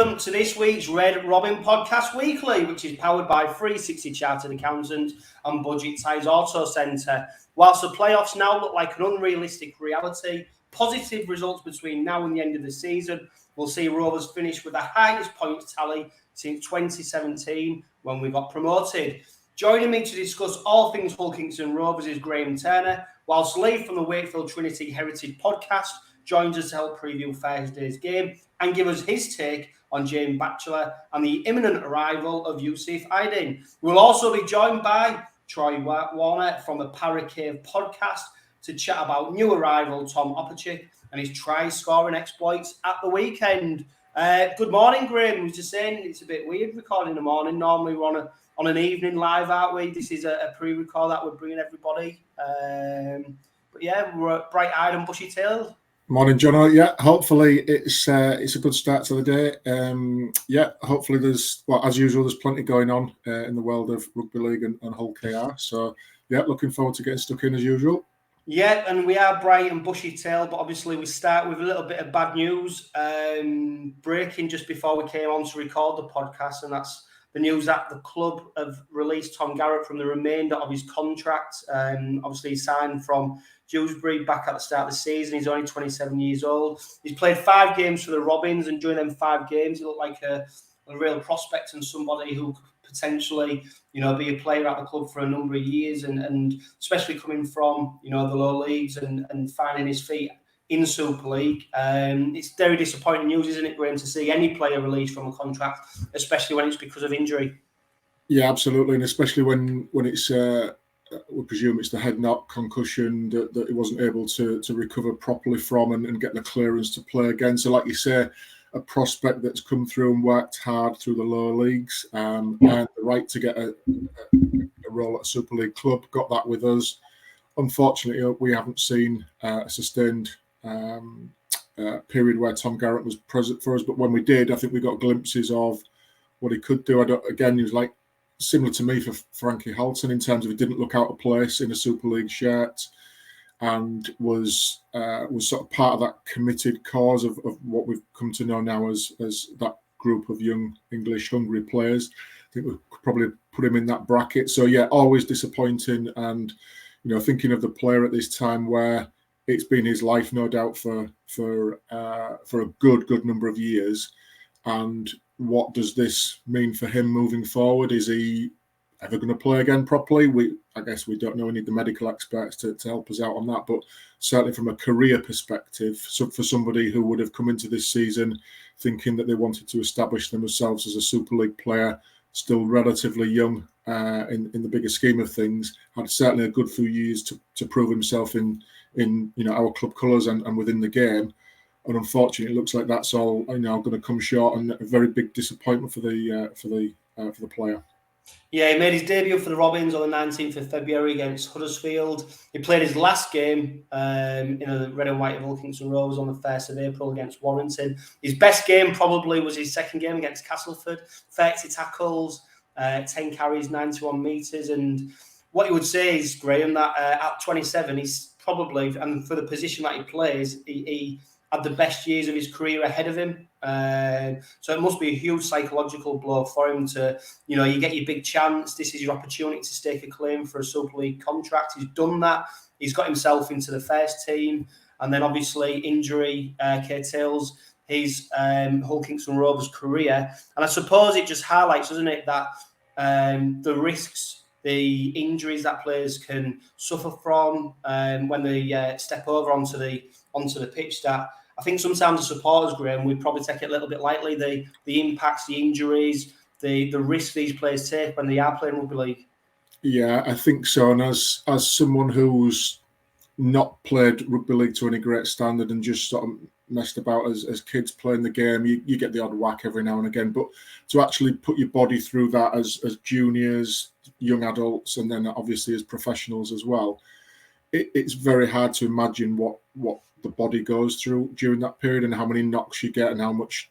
welcome to this week's Red Robin Podcast Weekly, which is powered by 360 Chartered Accountant and Budget Ties Auto Centre. Whilst the playoffs now look like an unrealistic reality, positive results between now and the end of the season will see Rovers finish with the highest points tally since 2017 when we got promoted. Joining me to discuss all things Hull Kingston Rovers is Graham Turner, whilst Lee from the Wakefield Trinity Heritage Podcast joins us to help preview Thursday's game and give us his take on James Batchelors and the imminent arrival of Yusuf Aydin. We'll also be joined by Troy Warner from the ParaCave Podcast to chat about new arrival Tom Opacic and his try-scoring exploits at the weekend. Good morning, Graham. I was just saying it's a bit weird recording in the morning. Normally we're on an evening live, aren't we? This is a pre-record that we're bringing everybody. But yeah, we're bright-eyed and bushy-tailed. Morning, Jono. Yeah, hopefully it's a good start to the day. Hopefully as usual, there's plenty going on in the world of rugby league and Hull KR. So yeah, looking forward to getting stuck in as usual. Yeah, and we are bright and bushy-tailed, but obviously we start with a little bit of bad news breaking just before we came on to record the podcast, and that's the news that the club have released Tom Garratt from the remainder of his contract. Obviously, he signed from Dewsbury back at the start of the season. He's only 27 years old. He's played 5 games for the Robins, and during them 5 games, he looked like a real prospect and somebody who could potentially, be a player at the club for a number of years, and especially coming from, the low leagues and finding his feet in Super League. It's very disappointing news, isn't it, Graham, to see any player released from a contract, especially when it's because of injury. Yeah, absolutely, and especially when it's we presume it's the head knock concussion that he wasn't able to recover properly from and get the clearance to play again. So like you say, a prospect that's come through and worked hard through the lower leagues and the right to get a role at a Super League club, got that with us. Unfortunately, we haven't seen a sustained period where Tom Garratt was present for us, but when we did, I think we got glimpses of what he could do. He was like similar to me for Frankie Halton in terms of he didn't look out of place in a Super League shirt and was sort of part of that committed cause of what we've come to know now as that group of young English hungry players. I think we could probably put him in that bracket. So yeah, always disappointing, and thinking of the player at this time where it's been his life, no doubt, for a good number of years. And what does this mean for him moving forward? Is he ever going to play again properly? I guess we don't know. We need the medical experts to help us out on that. But certainly from a career perspective, so for somebody who would have come into this season thinking that they wanted to establish themselves as a Super League player, still relatively young in the bigger scheme of things, had certainly a good few years to prove himself in our club colours and within the game. And unfortunately, it looks like that's all going to come short, and a very big disappointment for the player. Yeah, he made his debut for the Robins on the 19th of February against Huddersfield. He played his last game in the red and white of Hull Kingston Rovers on the 1st of April against Warrington. His best game probably was his second game against Castleford. 30 tackles, 10 carries, 91 metres. And what you would say is, Graham, that at 27, he's probably, and for the position that he plays, he had the best years of his career ahead of him. So it must be a huge psychological blow for him to, you get your big chance. This is your opportunity to stake a claim for a Super League contract. He's done that. He's got himself into the first team. And then obviously injury curtails his Hull Kingston Rovers career. And I suppose it just highlights, doesn't it, that the risks, the injuries that players can suffer from when they step over onto the pitch, that I think sometimes the supporters, Graham, we probably take it a little bit lightly, the impacts, the injuries, the risks these players take when they are playing rugby league. Yeah, I think so. And as someone who's not played rugby league to any great standard and just sort of messed about as kids playing the game, you get the odd whack every now and again. But to actually put your body through that as juniors, young adults, and then obviously as professionals as well, it's very hard to imagine what the body goes through during that period and how many knocks you get and how much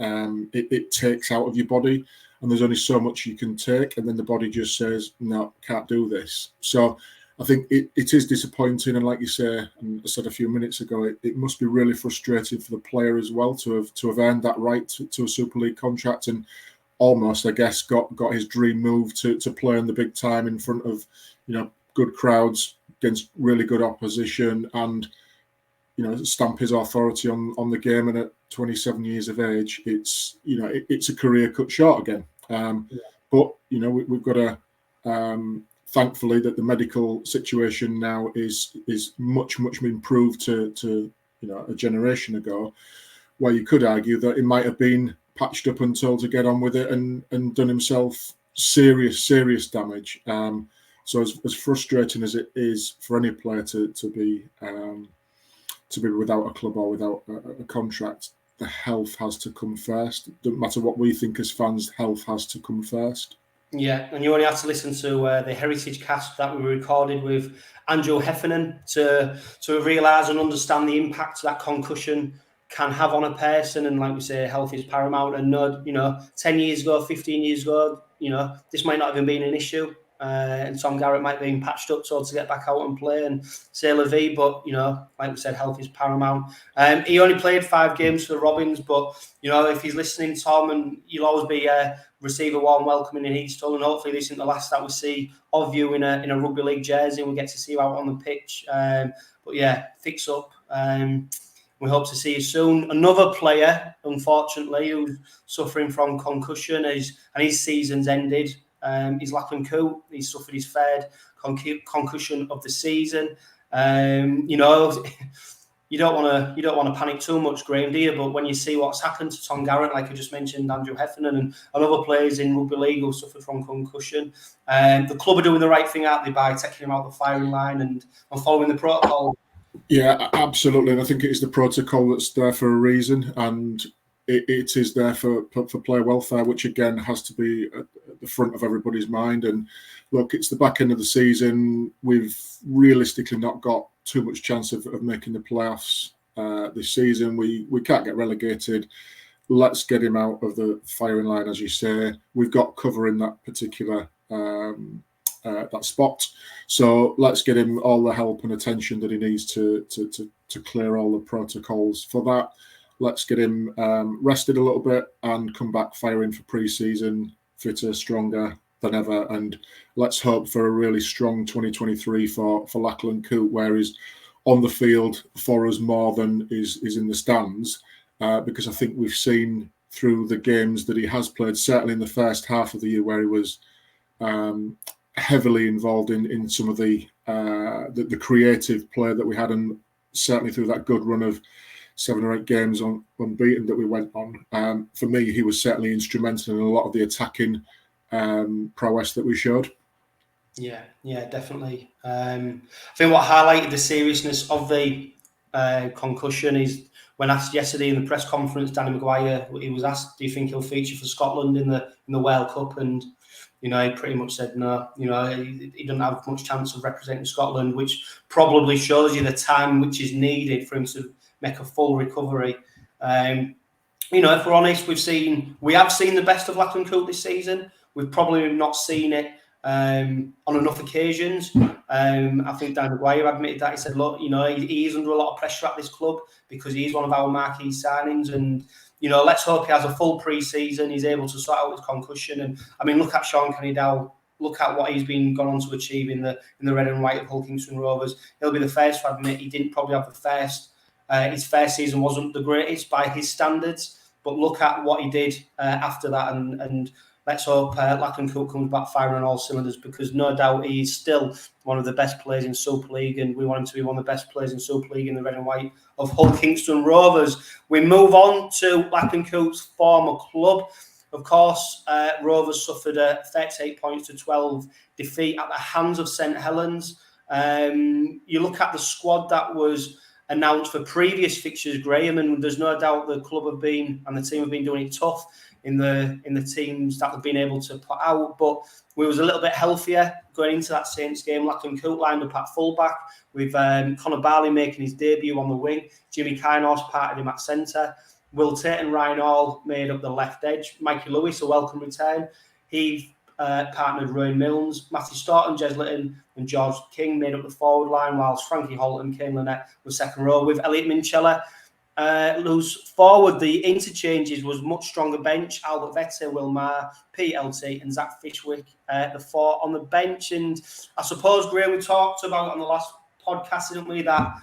it takes out of your body. And there's only so much you can take, and then the body just says, no, can't do this. So I think it is disappointing, and like you say, and I said a few minutes ago, it must be really frustrating for the player as well to have earned that right to a Super League contract, and almost, I guess, got his dream move to play in the big time in front of, good crowds against really good opposition, and stamp his authority on the game. And at 27 years of age, it's a career cut short again. But we've got to. Thankfully, that the medical situation now is much improved to a generation ago, where you could argue that it might have been patched up and told to get on with it and done himself serious damage. So as frustrating as it is for any player to be without a club or without a contract, the health has to come first. Doesn't matter what we think as fans, health has to come first. Yeah, and you only have to listen to the Heritage Cast that we recorded with Andrew Heffernan to realise and understand the impact that concussion can have on a person. And like we say, health is paramount. And 10 years ago, 15 years ago, this might not have even been an issue. And Tom Garratt might be patched up to get back out and play and say la vie, but like we said, health is paramount. He only played 5 games for the Robins, but if he's listening, Tom, and you'll always be receive a warm welcome in Easthall, and hopefully this isn't the last that we see of you in a rugby league jersey, and we get to see you out on the pitch. But yeah, fix up. We hope to see you soon. Another player, unfortunately, who's suffering from concussion and his season's ended. Is 𝐂𝐿𝐴𝐿. He's suffered his third concussion of the season. You don't want to panic too much, Graham, do you? But when you see what's happened to Tom Garratt, like I just mentioned, Andrew Heffernan and other players in rugby league who suffered from concussion, the club are doing the right thing, aren't they, by taking him out the firing line and following the protocol. Yeah, absolutely. And I think it is the protocol that's there for a reason, and it is there for player welfare, which again has to be at the front of everybody's mind. And look, it's the back end of the season. We've realistically not got too much chance of making the playoffs this season. We can't get relegated. Let's get him out of the firing line, as you say. We've got cover in that particular that spot, so let's get him all the help and attention that he needs to clear all the protocols for that. Let's get him rested a little bit and come back firing for pre-season, fitter, stronger than ever. And let's hope for a really strong 2023 for 𝐂𝐿𝐴𝐿, where he's on the field for us more than is in the stands. Because I think we've seen through the games that he has played, certainly in the first half of the year, where he was heavily involved in some of the creative play that we had, and certainly through that good run of 7 or 8 games unbeaten that we went on. For me, he was certainly instrumental in a lot of the attacking prowess that we showed. Yeah, definitely. I think what highlighted the seriousness of the concussion is when asked yesterday in the press conference, Danny Maguire, he was asked, do you think he'll feature for Scotland in the World Cup? And he pretty much said no. He doesn't have much chance of representing Scotland, which probably shows you the time which is needed for him to make a full recovery. If we're honest, we have seen the best of 𝐂𝐿𝐴𝐿 this season. We've probably not seen it on enough occasions. I think Dan Maguire admitted that. He said, look, he is under a lot of pressure at this club because he is one of our marquee signings, and let's hope he has a full pre-season. He's able to sort out his concussion. And I mean, look at 𝐁𝐿𝐴𝐿. Look at what he's gone on to achieve in the red and white of Hull Kingston Rovers. He'll be the first to admit he didn't probably have the first. His first season wasn't the greatest by his standards, but look at what he did after that, and let's hope 𝐂𝐿𝐴𝐿 comes back firing on all cylinders, because no doubt he's still one of the best players in Super League, and we want him to be one of the best players in Super League in the red and white of Hull Kingston Rovers. We move on to 𝐂𝐿𝐴𝐿's former club. Of course, Rovers suffered a 38 points to 12 defeat at the hands of St Helens. You look at the squad that was announced for previous fixtures, Graham, and there's no doubt the club have been and the team have been doing it tough in the teams that have been able to put out. But we was a little bit healthier going into that Saints game. 𝐂𝐿𝐴𝐿 lined up at fullback with Connor Barley making his debut on the wing. Jimmy Kynhorse parted him at centre. Will Tate and Ryan Hall made up the left edge. Mikey Lewis, a welcome return. He partnered Rowan Milnes. Matthew Staunton, Jez Litten and George King made up the forward line, whilst Frankie Holt and 𝐂𝐿𝐴𝐿𝐴 was second row, with Elliot Minchella loose forward. The interchanges was much stronger bench. Albert Vette, Will Maher, Pete LT and Zach Fishwick, the four on the bench. And I suppose, Graham, we talked about on the last podcast, didn't we, that,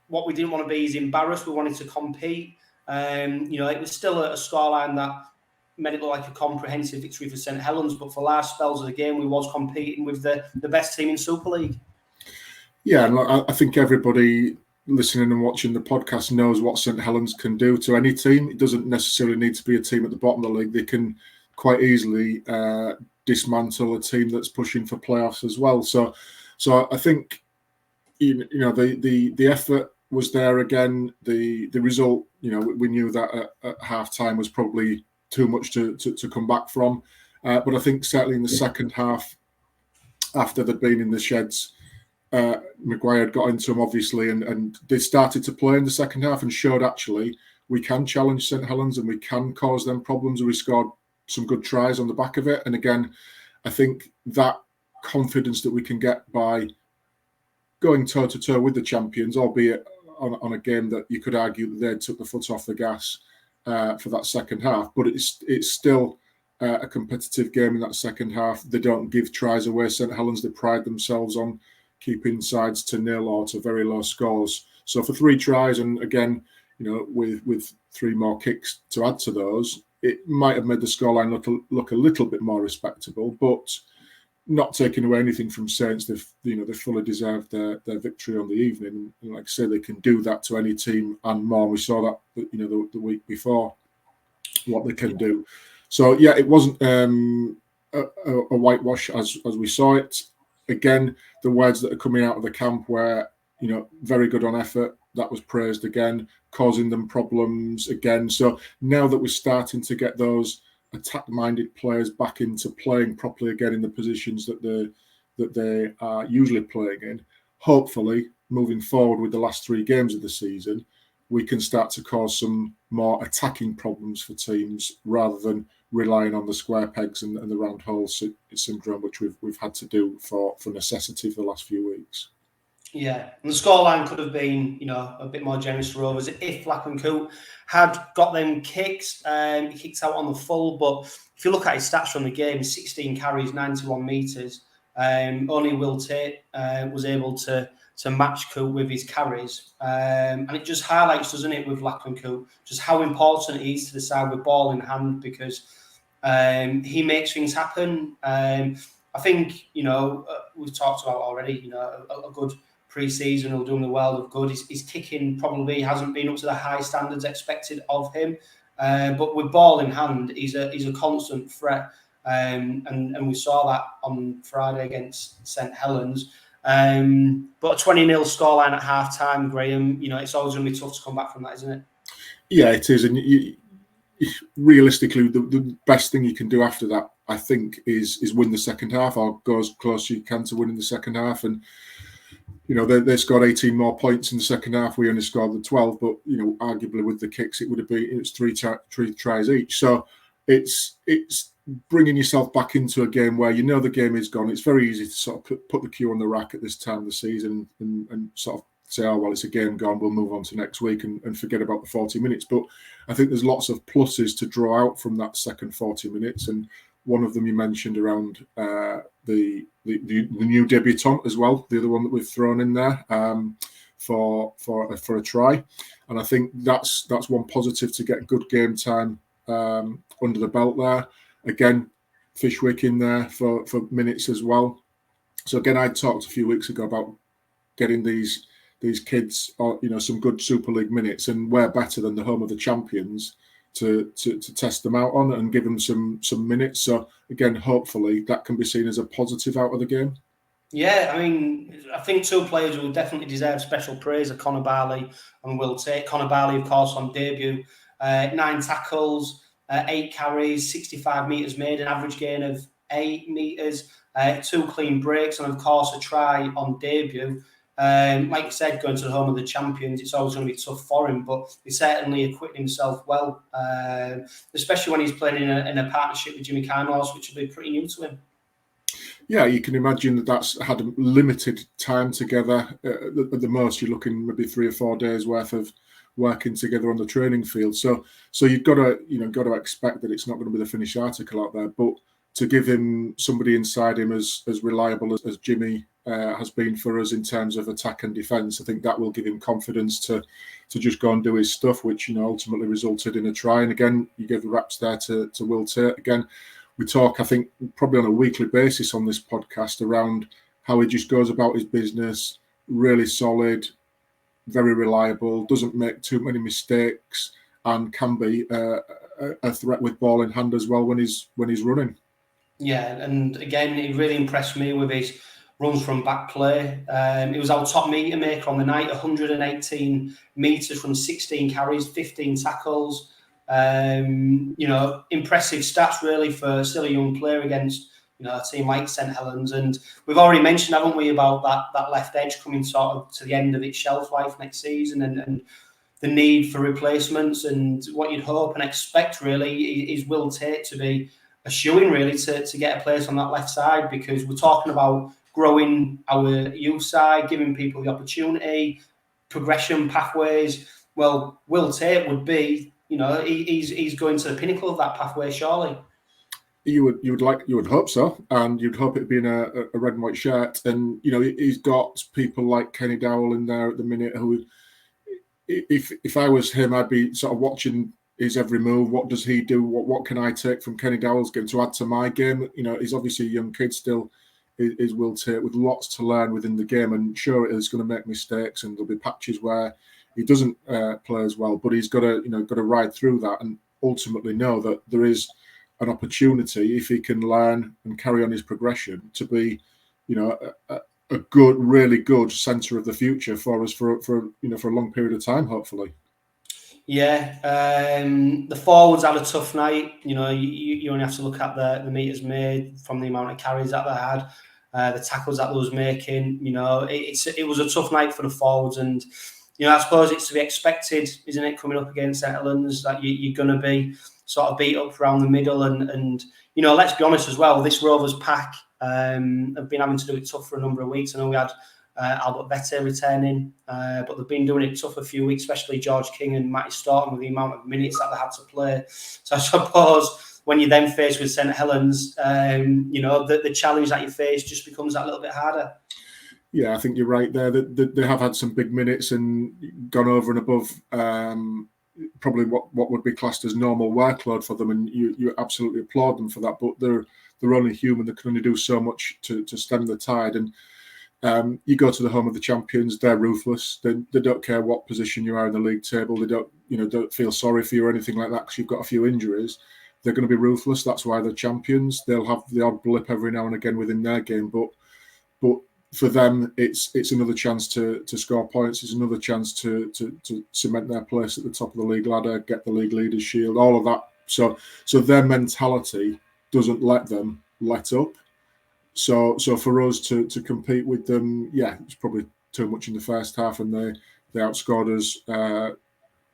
what we didn't want to be is embarrassed. We wanted to compete. It was still a scoreline that made it look like a comprehensive victory for St Helens, but for large spells of the game, we was competing with the best team in Super League. Yeah, and I think everybody listening and watching the podcast knows what St Helens can do to any team. It doesn't necessarily need to be a team at the bottom of the league. They can quite easily dismantle a team that's pushing for playoffs as well. So I think the effort was there again. The result, we knew that at half time was probably too much to come back from. But I think certainly in the second half, after they'd been in the sheds, Maguire had got into them, obviously, and they started to play in the second half and showed actually we can challenge St Helens and we can cause them problems. We scored some good tries on the back of it. And again, I think that confidence that we can get by going toe-to-toe with the champions, albeit on a game that you could argue that they took the foot off the gas for that second half, but it's still a competitive game in that second half. They don't give tries away. St Helens, they pride themselves on keeping sides to nil or to very low scores. So for 3 tries, and again, with 3 more kicks to add to those, it might have made the scoreline look a little bit more respectable, but not taking away anything from Saints. They fully deserved their victory on the evening. And like I say, they can do that to any team and more. We saw that the week before, what they can do. So yeah, it wasn't a whitewash as we saw it. Again, the words that are coming out of the camp were, very good on effort. That was praised again, causing them problems again. So now that we're starting to get those attack-minded players back into playing properly again in the positions that they are usually playing in, hopefully, moving forward with the last 3 games of the season, we can start to cause some more attacking problems for teams rather than relying on the square pegs and the round hole syndrome, which we've had to do for necessity for the last few weeks. Yeah, and the scoreline could have been, a bit more generous to Rovers if 𝐂𝐿𝐴𝐿𝐴 had got them kicks. He kicked out on the full, but if you look at his stats from the game, 16 carries, 91 metres. Only Will Tate was able to match 𝐂𝐿𝐴 with his carries. And it just highlights, doesn't it, with 𝐂𝐿𝐴𝐿𝐴, just how important he is to the side with ball in hand, because he makes things happen. I think, we've talked about already, a good pre-season, he'll do him the world of good. His kicking probably hasn't been up to the high standards expected of him. But with ball in hand, he's a constant threat. And we saw that on Friday against St Helens. But a 20-0 scoreline at half-time, Graham, it's always going to be tough to come back from that, isn't it? Yeah, it is. And realistically, the best thing you can do after that, I think, is win the second half, or go as close as you can to winning the second half. And they scored 18 more points in the second half. We only scored the 12, but arguably with the kicks, it would have been 3 tries each. So it's bringing yourself back into a game where the game is gone. It's very easy to sort of put the cue on the rack at this time of the season and sort of say, oh, well, it's a game gone, we'll move on to next week and forget about the 40 minutes. But I think there's lots of pluses to draw out from that second 40 minutes. And one of them you mentioned around the new debutant as well, the other one that we've thrown in there for a try. And I think that's one positive, to get good game time under the belt there. Again, Fishwick in there for minutes as well. So again, I talked a few weeks ago about getting these kids, some good Super League minutes, and we're better than the home of the champions to test them out on and give them some minutes. So again, hopefully that can be seen as a positive out of the game. Yeah, I think 2 players who definitely deserve special praise are Conor Barley and Will Tate. Conor Barley, of course, on debut, 9 tackles, 8 carries, 65 metres made, an average gain of 8 metres, 2 clean breaks, and of course a try on debut. Like you said, going to the home of the champions, it's always going to be tough for him, but he certainly acquitted himself well, especially when he's playing in a partnership with Jimmy Carnos, which will be pretty new to him. Yeah, you can imagine that's had a limited time together. At the most, you're looking maybe 3 or 4 days worth of working together on the training field. So you've got to expect that it's not going to be the finished article out there. But to give him somebody inside him as reliable as Jimmy has been for us in terms of attack and defence, I think that will give him confidence to just go and do his stuff, which ultimately resulted in a try. And again, you give the raps there to Will Tate. Again, we talk, I think, probably on a weekly basis on this podcast around how he just goes about his business, really solid, very reliable, doesn't make too many mistakes, and can be a threat with ball in hand as well when he's running. Yeah, and again, he really impressed me with his runs from back play. He was our top metre maker on the night, 118 metres from 16 carries, 15 tackles. Impressive stats really for still a young player against a team like St Helens. And we've already mentioned, haven't we, about that left edge coming sort of to the end of its shelf life next season, and the need for replacements. And what you'd hope and expect really is Will Tate to be a shoo-in really to get a place on that left side, because we're talking about growing our youth side, giving people the opportunity, progression pathways. Well, Will Tate would be, he's going to the pinnacle of that pathway, surely. You would hope so, and you'd hope it'd be in a red and white shirt. And he's got people like 𝐂𝐜𝐿 in there at the minute who, if I was him, I'd be sort of watching his every move. What does he do? What can I take from 𝐂𝐜𝐿's game to add to my game? He's obviously a young kid still. Is Will Tate with lots to learn within the game, and sure, he's going to make mistakes, and there'll be patches where he doesn't play as well. But he's got to ride through that, and ultimately know that there is an opportunity, if he can learn and carry on his progression, to be, a good, really good centre of the future for us for a long period of time, hopefully. Yeah, the forwards had a tough night. You only have to look at the metres made from the amount of carries that they had, the tackles that they was making. It was a tough night for the forwards, and I suppose it's to be expected, isn't it, coming up against St Helens, that you're going to be sort of beat up around the middle, and let's be honest as well, this Rovers pack have been having to do it tough for a number of weeks. I know we had Albert Vete returning, but they've been doing it tough a few weeks, especially George King and Matty Staunton, with the amount of minutes that they had to play. So I suppose when you're then faced with St Helens, the challenge that you face just becomes that little bit harder. Yeah, I think you're right there. They have had some big minutes and gone over and above probably what would be classed as normal workload for them, and you absolutely applaud them for that. But they're only human. They can only do so much to stem the tide. And you go to the home of the champions, they're ruthless. They don't care what position you are in the league table. They don't feel sorry for you or anything like that because you've got a few injuries. They're going to be ruthless. That's why they're champions. They'll have the odd blip every now and again within their game, but for them, it's another chance to score points. It's another chance to cement their place at the top of the league ladder, get the league leaders shield, all of that. So their mentality doesn't let them let up. So for us to compete with them, yeah, it's probably too much in the first half, and they outscored us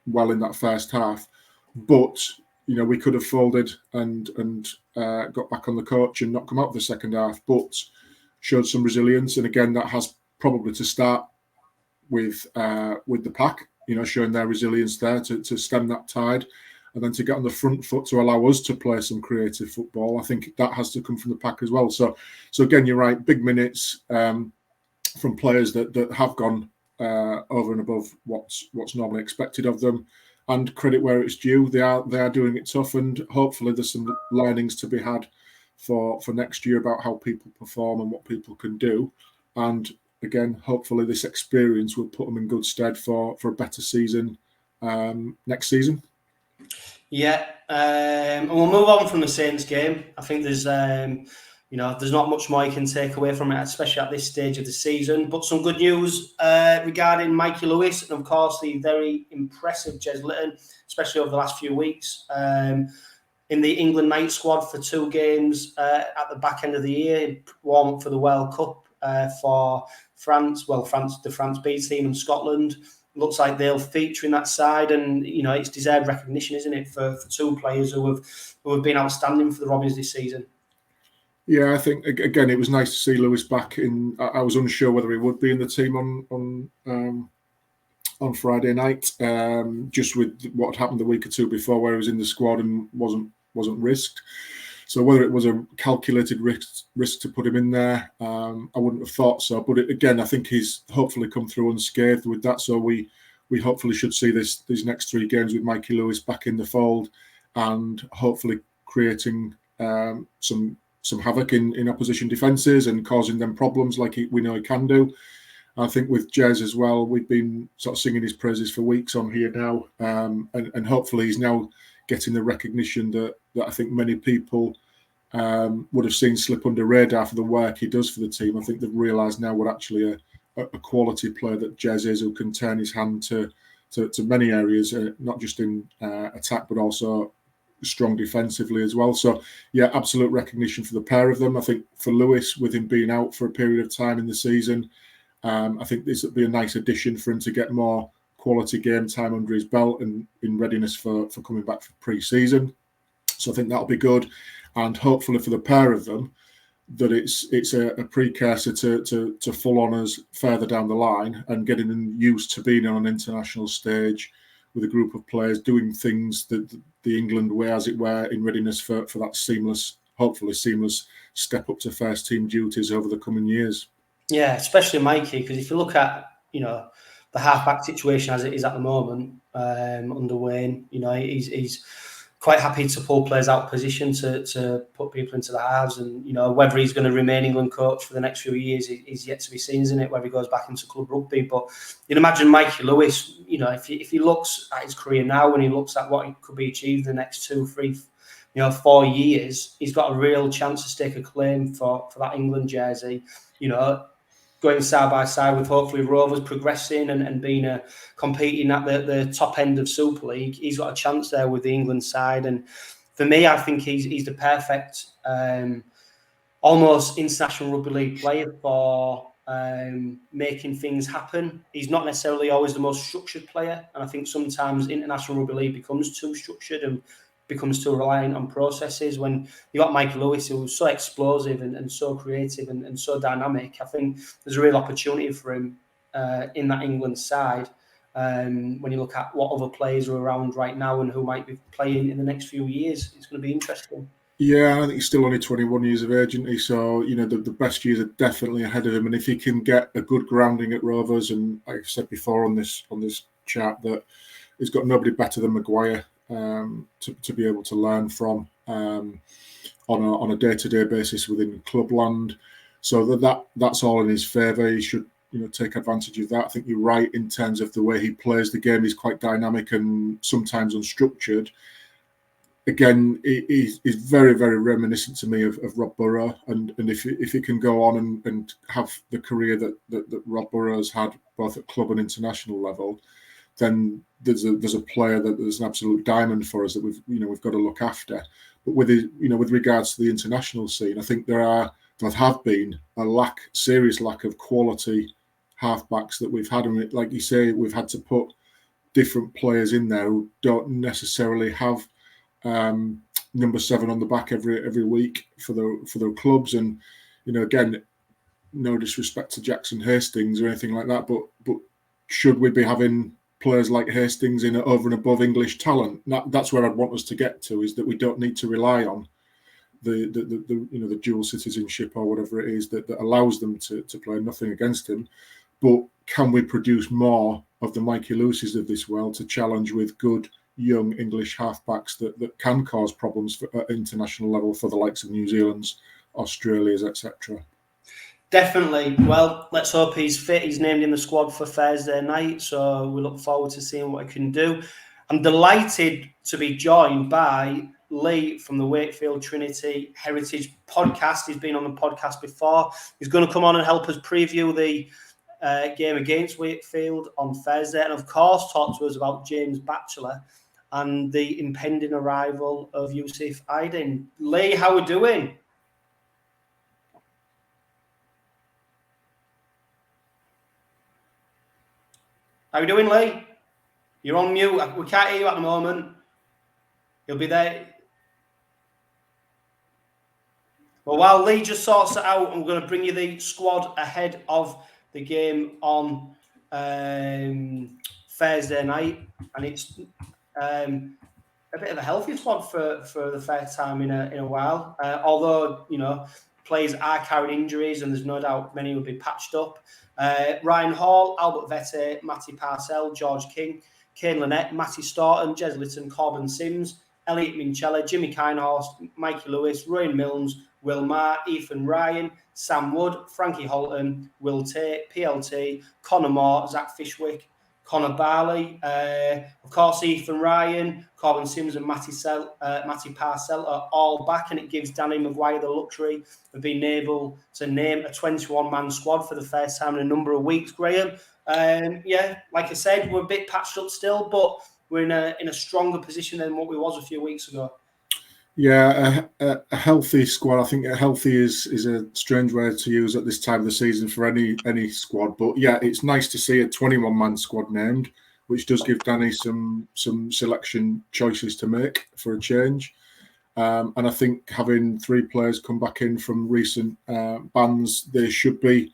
well in that first half. But we could have folded and got back on the coach and not come out of the second half, but showed some resilience. And again, that has probably to start with the pack, showing their resilience there to stem that tide, and then to get on the front foot to allow us to play some creative football. I think that has to come from the pack as well. So again, you're right, big minutes from players that have gone over and above what's normally expected of them, and credit where it's due. They are doing it tough, and hopefully there's some learnings to be had for next year about how people perform and what people can do. And again, hopefully this experience will put them in good stead for a better season next season. Yeah, and we'll move on from the Saints game. I think there's not much more you can take away from it, especially at this stage of the season. But some good news regarding Mikey Lewis, and of course the very impressive Jez Litten, especially over the last few weeks. In the England night squad for 2 games at the back end of the year, warm up for the World Cup for the France B team and Scotland. Looks like they'll feature in that side, and it's deserved recognition, isn't it, for two players who have been outstanding for the Robins this season. Yeah, I think again it was nice to see Lewis back in. I was unsure whether he would be in the team on Friday night, just with what happened the week or two before, where he was in the squad and wasn't risked. So whether it was a calculated risk to put him in there, I wouldn't have thought so. But again, I think he's hopefully come through unscathed with that. So we hopefully should see these next 3 games with Mikey Lewis back in the fold, and hopefully creating some havoc in opposition defences and causing them problems like we know he can do. I think with Jez as well, we've been sort of singing his praises for weeks on here now, and hopefully he's now getting the recognition that I think many people would have seen slip under radar for the work he does for the team. I think they've realised now what actually a quality player that Jez is, who can turn his hand to many areas, not just in attack but also strong defensively as well. So yeah, absolute recognition for the pair of them. I think for Lewis, with him being out for a period of time in the season, I think this would be a nice addition for him to get more quality game time under his belt and in readiness for coming back for pre-season. So I think that'll be good, and hopefully for the pair of them that it's a precursor to full honours further down the line, and getting them used to being on an international stage with a group of players doing things that the England way, as it were, in readiness for that hopefully seamless step up to first team duties over the coming years. Yeah, especially Mikey, because if you look at the half-back situation as it is at the moment under Wayne, he's quite happy to pull players out of position to put people into the halves, and whether he's going to remain England coach for the next few years is yet to be seen, isn't it? Whether he goes back into club rugby, but you'd imagine Mikey Lewis, if he looks at his career now and he looks at what he could be achieved in the next 2, 3, 4 years, he's got a real chance to stake a claim for that England jersey. Going side by side with hopefully Rovers progressing and being competing at the top end of Super League, he's got a chance there with the England side. And for me, I think he's the perfect almost international rugby league player for making things happen. He's not necessarily always the most structured player, and I think sometimes international rugby league becomes too structured and becomes too reliant on processes. When you got Mikey Lewis, who's so explosive and so creative and so dynamic, I think there's a real opportunity for him in that England side. When you look at what other players are around right now and who might be playing in the next few years, it's going to be interesting. Yeah, I think he's still only 21 years of age, isn't he? So, the best years are definitely ahead of him. And if he can get a good grounding at Rovers, and like I said before on this chat, that he's got nobody better than Maguire to be able to learn from on a day-to-day basis within clubland. So that's all in his favour. He should take advantage of that. I think you're right in terms of the way he plays the game. He's quite dynamic and sometimes unstructured. Again, he's very, very reminiscent to me of Rob Burrow, and if he can go on and have the career that Rob Burrow has had both at club and international level, then there's a player there's an absolute diamond for us that we've got to look after. But with regards to the international scene, I think there have been a serious lack of quality halfbacks that we've had, and like you say, we've had to put different players in there who don't necessarily have number 7 on the back every week for their clubs. And again, no disrespect to Jackson Hastings or anything like that, but should we be having players like Hastings in over and above English talent? That's where I'd want us to get to, is that we don't need to rely on the dual citizenship or whatever it is that allows them to play. Nothing against him, but can we produce more of the Mikey Lewises of this world to challenge with good young English halfbacks that can cause problems at international level for the likes of New Zealand's, Australia's, etc. Definitely. Well, let's hope he's fit. He's named in the squad for Thursday night, so we look forward to seeing what he can do. I'm delighted to be joined by Lee from the Wakefield Trinity Heritage Podcast. He's been on the podcast before. He's going to come on and help us preview the game against Wakefield on Thursday, and of course talk to us about James Batchelors and the impending arrival of Yusuf Aydin. Lee, how are we doing? How you doing, Lee? You're on mute. We can't hear you at the moment. You'll be there. Well, while Lee just sorts it out, I'm going to bring you the squad ahead of the game on Thursday night. And it's a bit of a healthy squad for the first time in a while. Although, players are carrying injuries and there's no doubt many will be patched up. Ryan Hall, Albert Vette, Matty Parcell, George King, Kane Lynette, Matty Staunton, Jez Litten, Corbin Sims, Elliot Minchella, Jimmy Kinehorst, Mikey Lewis, Ryan Milnes, Will Maher, Ethan Ryan, Sam Wood, Frankie Holton, Will Tate, PLT, Connor Moore, Zach Fishwick, Connor Barley, of course, Ethan Ryan, Corbin Sims and Matty Parcell are all back, and it gives Danny Maguire the luxury of being able to name a 21-man squad for the first time in a number of weeks, Graham. Like I said, we're a bit patched up still, but we're in a stronger position than what we was a few weeks ago. Yeah, a healthy squad. I think healthy is a strange word to use at this time of the season for any squad. But yeah, it's nice to see a 21-man squad named, which does give Danny some selection choices to make for a change. And I think having 3 players come back in from recent bans, they should be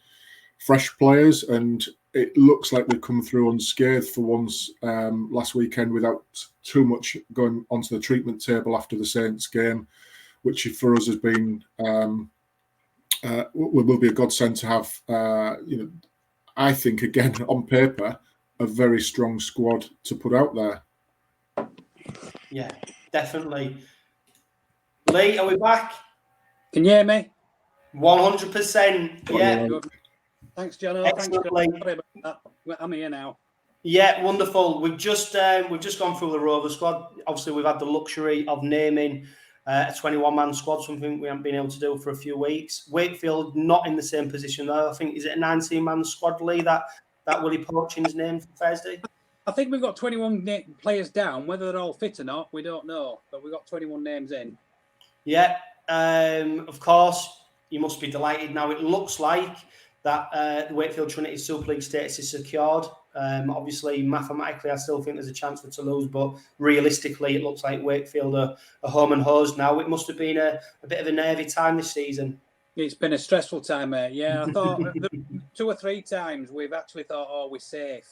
fresh players, and it looks like we've come through unscathed for once last weekend without too much going onto the treatment table after the Saints game, which for us has been will be a godsend to have. I think again on paper a very strong squad to put out there. Yeah, definitely. Lee, are we back? Can you hear me? 100%. Yeah. Good. Thanks, John. Excellent. I'm here now. Yeah, wonderful. We've just gone through the Rover squad. Obviously, we've had the luxury of naming a 21-man squad, something we haven't been able to do for a few weeks. Wakefield not in the same position though. I think, is it a 19-man squad, Lee, that Willie Poachin's name for Thursday? I think we've got 21 players down. Whether they're all fit or not, we don't know. But we've got 21 names in. Yeah. Of course, you must be delighted now. It looks like that the Wakefield Trinity Super League status is secured. Obviously, mathematically, I still think there's a chance for Toulouse, but realistically, it looks like Wakefield are home and hosed now. It must have been a bit of a nervy time this season. It's been a stressful time, mate. Yeah, I thought 2 or 3 times we've actually thought, oh, we're safe.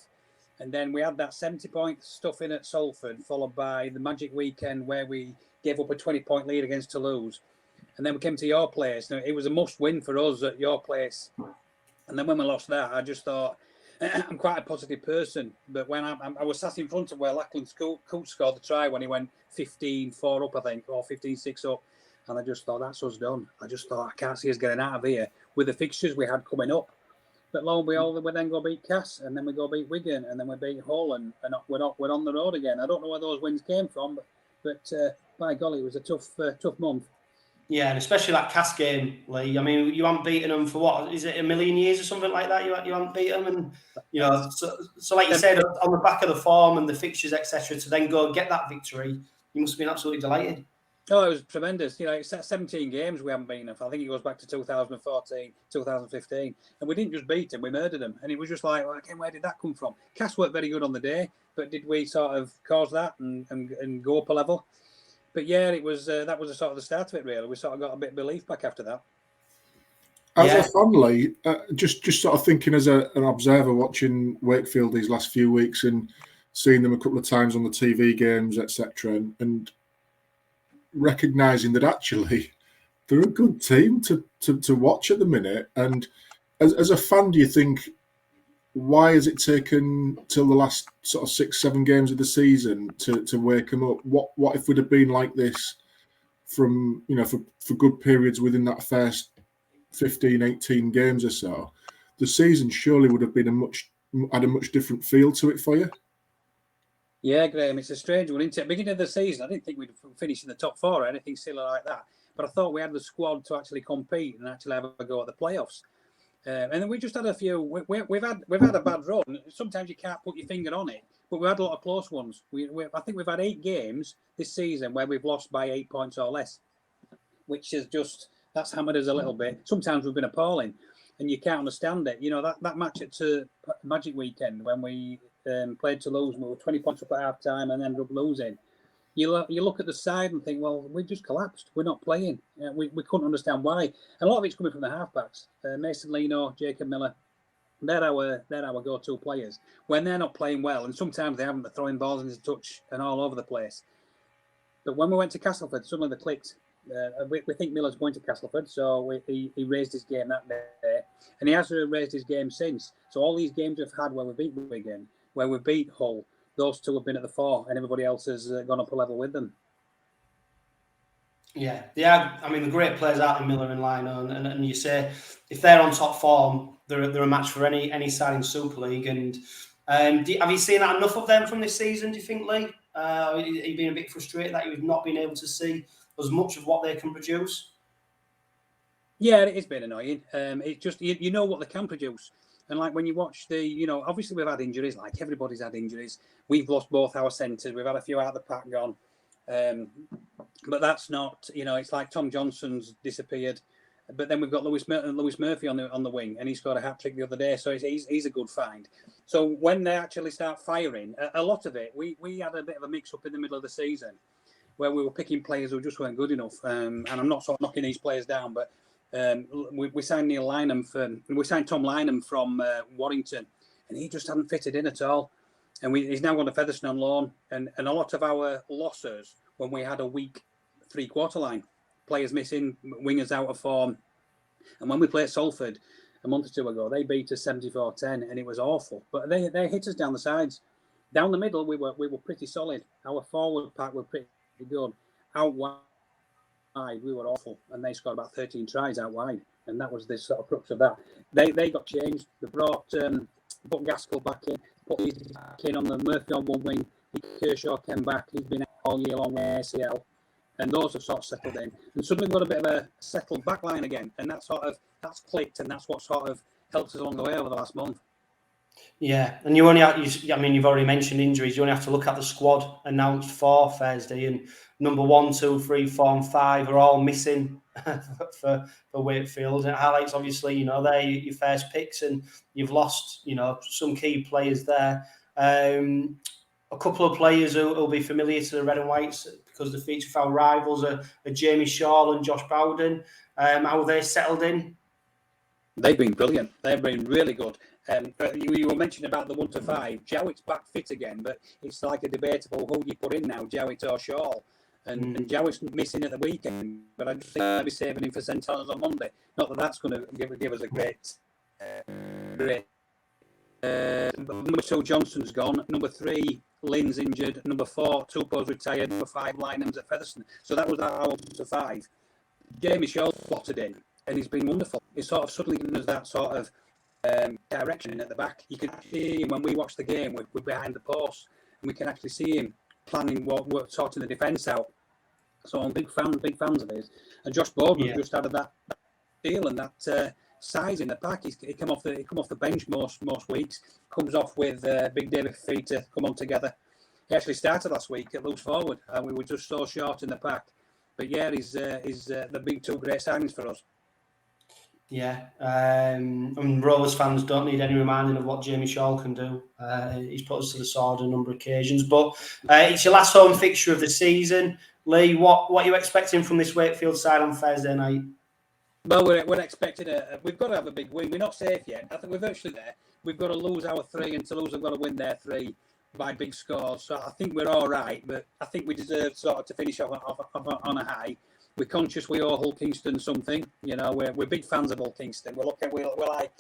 And then we had that 70-point stuff in at Salford, followed by the magic weekend where we gave up a 20-point lead against Toulouse. And then we came to your place. Now, it was a must-win for us at your place. And then when we lost that, I just thought, I'm quite a positive person. But when I was sat in front of where 𝐂𝐿𝐴𝐻𝐿 scored the try when he went 15-4 up, I think, or 15-6 up. And I just thought, that's us done. I just thought, I can't see us getting out of here with the fixtures we had coming up. But lo and behold, we then go beat Cass, and then we go beat Wigan, and then we beat Hull, and we're on the road again. I don't know where those wins came from, but by golly, it was a tough month. Yeah, and especially that Cass game, Lee. I mean, you haven't beaten them for what? Is it a million years or something like that? You haven't beaten them, and so like you said, on the back of the form and the fixtures, etc., to then go and get that victory, you must have been absolutely delighted. Oh, it was tremendous. It's 17 games we haven't beaten them. I think it goes back to 2014, 2015. And we didn't just beat them, we murdered them. And it was just like, okay, where did that come from? Cass worked very good on the day, but did we sort of cause that and go up a level? But yeah, it was that was sort of the start of it, really. We sort of got a bit of belief back after that. As a family, just sort of thinking as an observer watching Wakefield these last few weeks and seeing them a couple of times on the TV games, etc., and recognising that actually they're a good team to watch at the minute. And as a fan, do you think, why has it taken till the last sort of 6-7 games of the season to wake them up? What if we'd have been like this from for good periods within that first 15-18 games or so? The season surely would have been had a much different feel to it for you. Yeah, Graham, it's a strange one, isn't it? Beginning of the season, I didn't think we'd finish in the top 4 or anything silly like that. But I thought we had the squad to actually compete and actually have a go at the playoffs. And then we just had a few. We've had a bad run. Sometimes you can't put your finger on it, but we had a lot of close ones. I think we've had 8 games this season where we've lost by 8 points or less, which is that's hammered us a little bit. Sometimes we've been appalling, and you can't understand it. That match at Magic Weekend when we played Toulouse, we were 20 points up at half time and ended up losing. You look at the side and think, well, we just collapsed. We're not playing. We couldn't understand why. And a lot of it's coming from the halfbacks. Mason Lino, Jacob Miller, they're our go-to players. When they're not playing well, and sometimes they haven't, they're throwing balls into touch and all over the place. But when we went to Castleford, suddenly they clicked. We think Miller's going to Castleford, so he raised his game that day. And he has raised his game since. So all these games we've had where we beat Wigan, where we beat Hull, those two have been at the fore, and everybody else has gone up a level with them. Yeah. I mean, the great players out in Miller and Lino, and you say if they're on top form, they're a match for any side in Super League. And have you seen that enough of them from this season? Do you think, Lee? Are you being a bit frustrated that you've not been able to see as much of what they can produce? Yeah, it has been annoying. It's just you know what they can produce. And like when you watch obviously we've had injuries, like everybody's had injuries. We've lost both our centres. We've had a few out of the pack gone. But that's not, it's like Tom Johnson's disappeared. But then we've got Lewis Murphy on the wing, and he scored a hat-trick the other day. So he's a good find. So when they actually start firing, a lot of it, we had a bit of a mix-up in the middle of the season where we were picking players who just weren't good enough. And I'm not sort of knocking these players down, but we signed we signed Tom Lynham from Warrington, and he just hadn't fitted in at all. And he's now gone to Featherstone on loan. And a lot of our losses when we had a weak three-quarter line, players missing, wingers out of form. And when we played Salford a month or two ago, they beat us 74-10, and it was awful. But they hit us down the sides. Down the middle, we were pretty solid. Our forward pack were pretty good. Out wide, we were awful, and they scored about 13 tries out wide, and that was the sort of crux of that. They got changed. They brought Gaskell back in, put his back in on the Murphy on one wing. 𝐂𝐜𝐿 came back. He's been out all year long with ACL, and those have sort of settled in. And suddenly we've got a bit of a settled back line again, and that's clicked, and that's what sort of helped us along the way over the last month. Yeah, and you've already mentioned injuries. You only have to look at the squad announced for Thursday, and number 1, 2, 3, 4, and 5 are all missing for Wakefield. And it highlights, obviously, they're your first picks, and you've lost, some key players there. A couple of players who will be familiar to the Red and Whites because they feature for our rivals are Jamie Shaw and Josh Bowden. How have they settled in? They've been brilliant. They've been really good. You were mentioning about the 1 to 5. Jowett's back fit again, but it's like a debatable who you put in now, Jowett or Shaw. And Jowett's missing at the weekend, but I just think I'll be saving him for St Helens on Monday. Not that that's going to give us a great. Number 2, Johnson's gone. Number 3, Lynn's injured. Number 4, Tupou's retired. Number 5, Lynham's at Featherstone. So that was our 1 to 5. Jamie Shaw slotted in, and he's been wonderful. He's sort of suddenly given us that sort of direction in at the back. You can see him when we watch the game. We're behind the post, and we can actually see him planning what sorting the defence out. So I'm big fans of his. And Josh Bowden's just added that deal and that size in the pack. He come off the bench most weeks. Comes off with Big David Fee to come on together. He actually started last week at loose forward, and we were just so short in the pack. But yeah, he's the big 2 great signings for us. Yeah, Rovers fans don't need any reminding of what Jamie Shaw can do. He's put us to the sword on a number of occasions. But it's your last home fixture of the season. Lee, what are you expecting from this Wakefield side on Thursday night? Well, we're expecting we've got to have a big win. We're not safe yet. I think we're virtually there. We've got to lose our 3, and Toulouse have got to win their 3 by big scores. So I think we're all right, but I think we deserve sort of to finish off on a high. We're conscious we owe Hull Kingston something. We're big fans of Hull Kingston. We like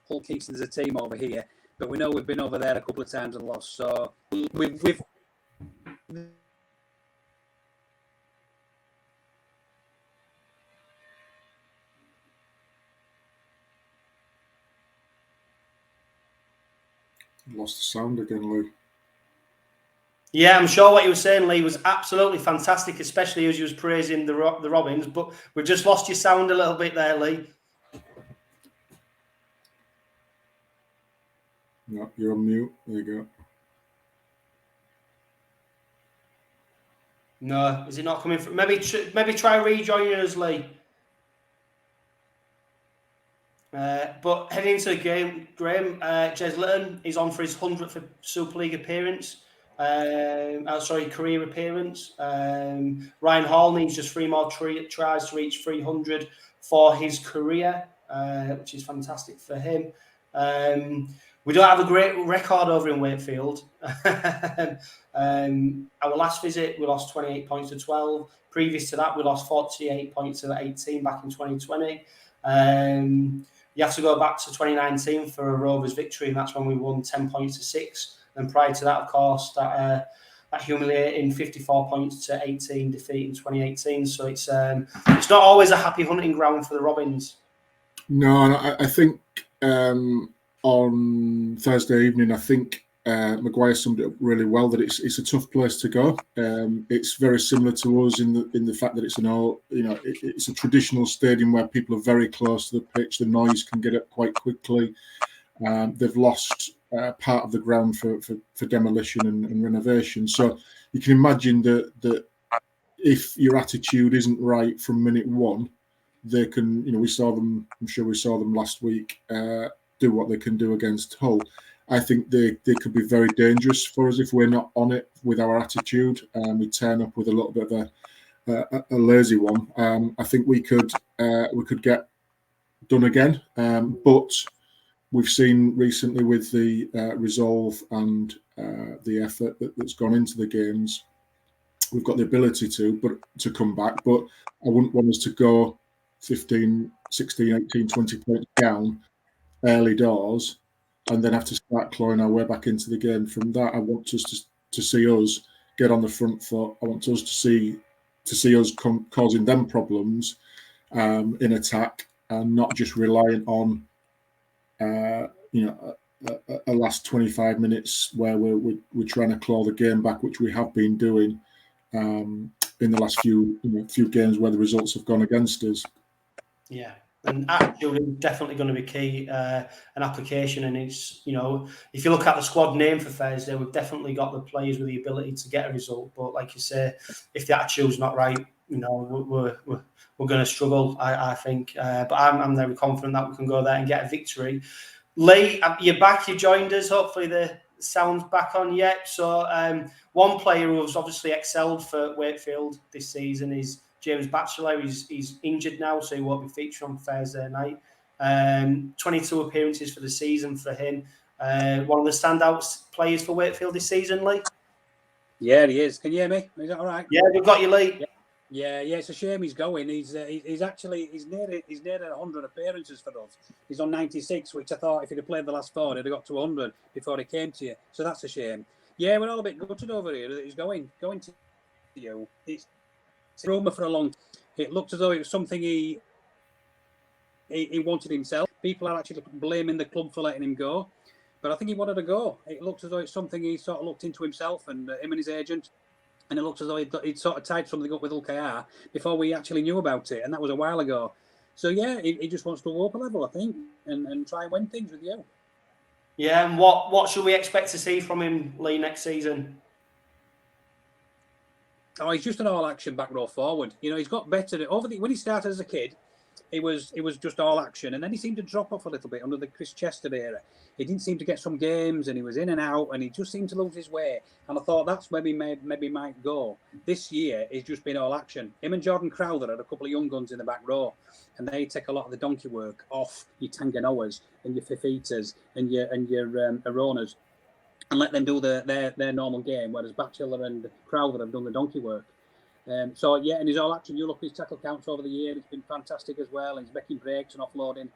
Hull Kingston as a team over here, but we know we've been over there a couple of times and lost. So we've lost the sound again, Lee. Yeah, I'm sure what you were saying, Lee, was absolutely fantastic, especially as you was praising the Robins. But we've just lost your sound a little bit there, Lee. No, you're on mute. There you go. No, is it not coming through? Maybe try rejoining us, Lee. But heading into the game, Graham, 𝐂𝐿𝐴𝐿𝐼 is on for his 100th Super League appearance. Career appearance. Ryan Hall needs just 3 more tries to reach 300 for his career, which is fantastic for him. We don't have a great record over in Wakefield. Our last visit, we lost 28 points to 12. Previous to that, we lost 48 points to 18 back in 2020. You have to go back to 2019 for a Rovers victory, and that's when we won 10 points to 6. And prior to that, of course, that humiliating 54 points to 18 defeat in 2018. So it's not always a happy hunting ground for the Robins. No, and I think on Thursday evening, I think Maguire summed it up really well, that it's a tough place to go. It's very similar to us in the fact that it's it's a traditional stadium where people are very close to the pitch. The noise can get up quite quickly. They've lost part of the ground for demolition and renovation. So you can imagine that if your attitude isn't right from minute one, they can, we saw them, I'm sure we saw them last week, do what they can do against Hull. I think they could be very dangerous for us if we're not on it with our attitude. We turn up with a little bit of a lazy one. I think we could get done again. But we've seen recently with the resolve and the effort that's gone into the games, we've got the ability to come back. But I wouldn't want us to go 15, 16, 18, 20 points down early doors and then have to start clawing our way back into the game from that. I want us to see us get on the front foot. I want us to see us causing them problems in attack and not just relying on a last 25 minutes where we're trying to claw the game back, which we have been doing in the last few games where the results have gone against us. Yeah. And attitude is definitely going to be key, an application. And it's, if you look at the squad name for Thursday, we've definitely got the players with the ability to get a result. But like you say, if the attitude's not right, we're going to struggle, I think. But I'm very confident that we can go there and get a victory. Lee, you're back. You joined us. Hopefully the sound's back on yet. So one player who's obviously excelled for Wakefield this season is James Batchelors. He's injured now, so he won't be featured on Thursday night. 22 appearances for the season for him. One of the standout players for Wakefield this season, Lee. Yeah, he is. Can you hear me? Is that all right? Yeah, we've got you, Lee. Yeah. It's a shame he's going. He's near 100 appearances for us. He's on 96, which I thought if he'd have played the last 4, he'd have got to 100 before he came to you. So that's a shame. Yeah, we're all a bit gutted over here that he's going to you. It's a rumour for a long time. It looked as though it was something he wanted himself. People are actually blaming the club for letting him go, but I think he wanted to go. It looked as though it's something he sort of looked into himself and him and his agent, and it looked as though he'd sort of tied something up with 𝐂𝐿𝐴𝐼 before we actually knew about it, and that was a while ago. So yeah, he just wants to go up a level, I think, and try and win things with you. Yeah, and what should we expect to see from him, Lee, next season? Oh, he's just an all-action back row forward. He's got better when he started as a kid. It was just all action, and then he seemed to drop off a little bit under the Chris Chester era. He didn't seem to get some games, and he was in and out, and he just seemed to lose his way. And I thought that's where he maybe might go. This year, it's just been all action. Him and Jordan Crowther had a couple of young guns in the back row, and they take a lot of the donkey work off your 𝐂𝐿𝐴𝐼s and your 𝐵𝐵𝐵𝐼s and your Aronas, and let them do their normal game, whereas Batchelor and Crowther have done the donkey work. And he's all action. You look at his tackle counts over the year, it's been fantastic as well. He's making breaks and offloading.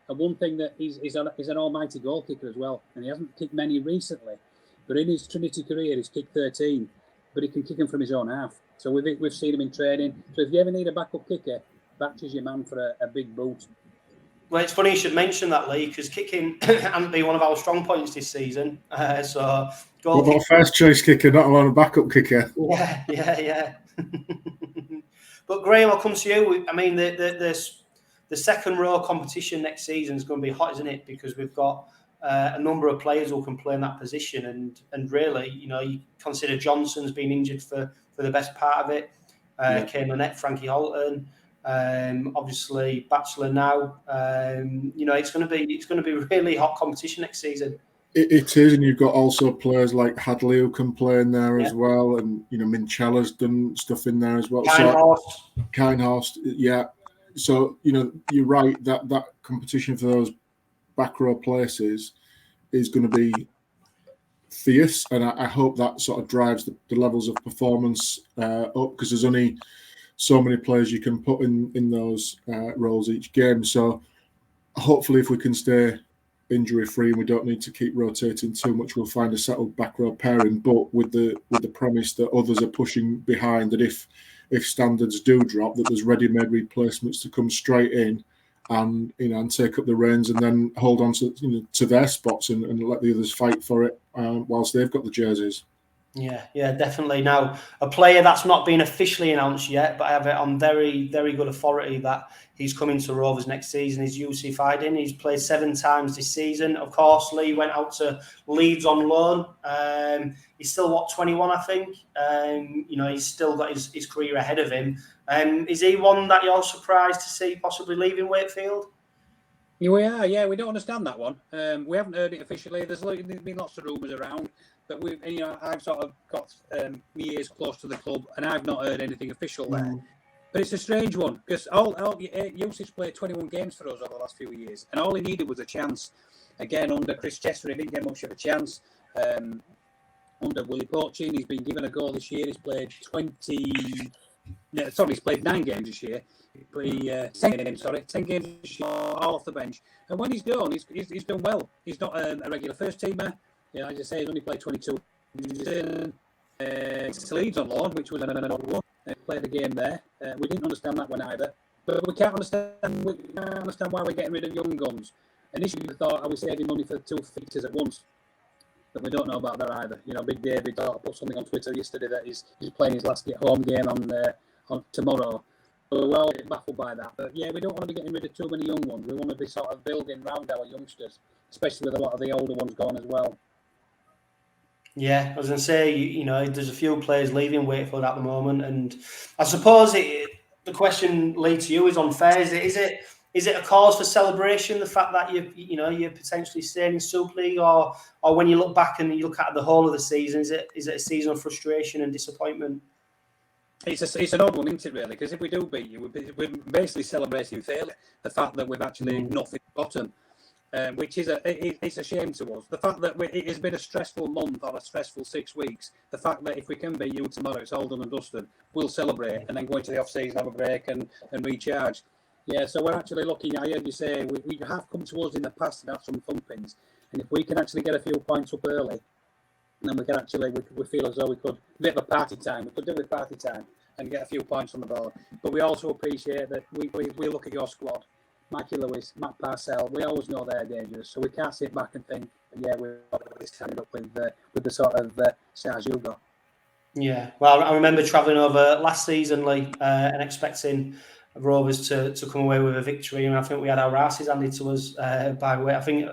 And one thing that he's an almighty goal kicker as well. And he hasn't kicked many recently, but in his Trinity career, he's kicked 13. But he can kick them from his own half. So we've seen him in training. So if you ever need a backup kicker, Batch is your man for a big boot. Well, it's funny you should mention that, Lee, because kicking hasn't been one of our strong points this season. What about a first choice kicker, not a backup kicker? Yeah. But Graham, I'll come to you. I mean, the second row competition next season is going to be hot, isn't it? Because we've got a number of players who can play in that position, and really, you consider Johnson's been injured for the best part of it. 𝐀𝐜𝐜𝐿𝐴𝐼, Frankie Holton. Obviously, Batchelor now. It's going to be really hot competition next season. It is, and you've got also players like Hadley who can play in there as well, and Minchella's done stuff in there as well. 𝐂𝐿𝐴𝐻, yeah. So you're right that competition for those back row places is going to be fierce, and I hope that sort of drives the levels of performance up, because there's only so many players you can put in those roles each game. So hopefully, if we can stay injury free and we don't need to keep rotating too much, we'll find a settled back row pairing, but with the premise that others are pushing behind, that if standards do drop, that there's ready-made replacements to come straight in and and take up the reins and then hold on to their spots and let the others fight for it whilst they've got the jerseys. Yeah, definitely. Now, a player that's not been officially announced yet, but I have it on very, very good authority that he's coming to Rovers next season, is Yusuf Aydin. He's played 7 times this season. Of course, Lee went out to Leeds on loan. He's still, 21, I think. He's still got his career ahead of him. Is he one that you're surprised to see possibly leaving Wakefield? We are, yeah. We don't understand that one. We haven't heard it officially. There's been lots of rumours around. But I've sort of got years close to the club, and I've not heard anything official there. But it's a strange one, because Yusuf's played 21 games for us over the last few years, and all he needed was a chance. Again, under Chris Chester, he didn't get much of a chance. Under Willie Porchin, he's been given a goal this year. He's played 9 games this year. 10 games this year, all off the bench. And when he's done, he's done well. He's not a regular first teamer. Yeah, as I say, he's only played 22. Leeds on loan, which was an odd one. Played a game there. We didn't understand that one either. But we can't understand why we're getting rid of young guns. Initially, we thought, are we saving money for 2 fixtures at once? But we don't know about that either. Big David put something on Twitter yesterday that he's playing his last home game on tomorrow. So we're all a bit baffled by that. But yeah, we don't want to be getting rid of too many young ones. We want to be sort of building round our youngsters, especially with a lot of the older ones gone as well. Yeah, I was going to say, there's a few players leaving Wakefield at the moment, and I suppose the question, Lee, to you is unfair. Is it a cause for celebration, the fact that you're potentially staying in Super League, or when you look back and you look at the whole of the season, is it a season of frustration and disappointment? It's an odd one, isn't it, really? Because if we do beat you, we're basically celebrating failure. The fact that we've actually nothing bottom. Which is it's a shame to us. The fact that it has been a stressful month or a stressful 6 weeks, the fact that if we can beat you tomorrow, it's all done and dusted, we'll celebrate and then go into the off-season, have a break and recharge. Yeah, so we're actually looking, I heard you say, we have come to us in the past and have some thumpings, and if we can actually get a few points up early, then we can actually, we feel as though we could, a bit of a party time, we could do with party time and get a few points on the board. But we also appreciate that we look at your squad, Mikey Lewis, Matt Parcell, we always know they're dangerous, so we can't sit back and think, yeah, we're standing up with the sort of stars you've got. Yeah, well, I remember travelling over last season, Lee, and expecting Rovers to come away with a victory, and I think we had our asses handed to us by the way. I think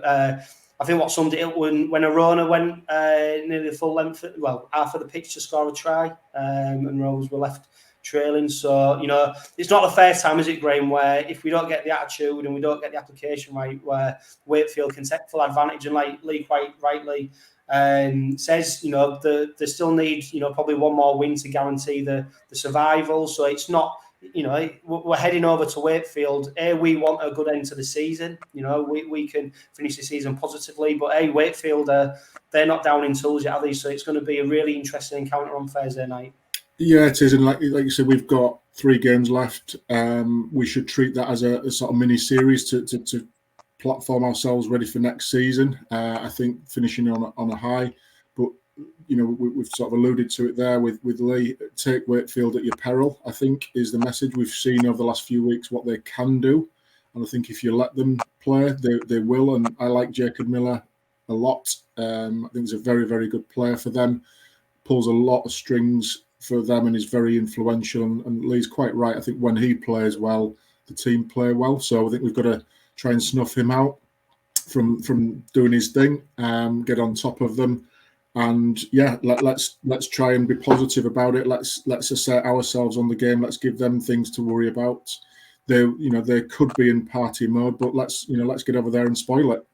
what summed it up when Arona went nearly the full length, half of the pitch to score a try, and Rovers were left trailing. So, it's not the first time, is it, Graham, where if we don't get the attitude and we don't get the application right, where Wakefield can take full advantage, and like Lee quite rightly says, they still need, probably one more win to guarantee the survival. So it's not, we're heading over to Wakefield. We want a good end to the season. We can finish the season positively, but Wakefield, they're not down in tools yet, are they? So it's going to be a really interesting encounter on Thursday night. Yeah, it is, and like you said, we've got 3 games left. We should treat that as a sort of mini series to platform ourselves ready for next season. I think finishing on a high, but we've sort of alluded to it there with Lee. Take Wakefield at your peril, I think, is the message. We've seen over the last few weeks what they can do, and I think if you let them play, they will. And I like Jacob Miller a lot. I think he's a very, very good player for them. Pulls a lot of strings for them and is very influential, and Lee's quite right. I think when he plays well, the team play well, so I think we've got to try and snuff him out from doing his thing, get on top of them, And yeah, let's try and be positive about it. Let's assert ourselves on the game. Let's give them things to worry about. They could be in party mode, but let's get over there and spoil it.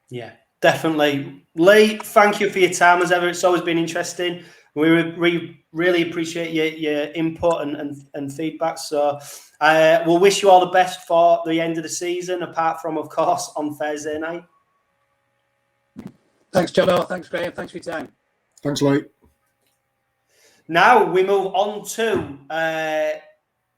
Yeah, definitely. Lee, thank you for your time as ever. It's always been interesting. We really appreciate your input and feedback. So we'll wish you all the best for the end of the season, apart from, of course, on Thursday night. Thanks, Jono. Thanks, Graham. Thanks for your time. Thanks, Lee. Now we move on to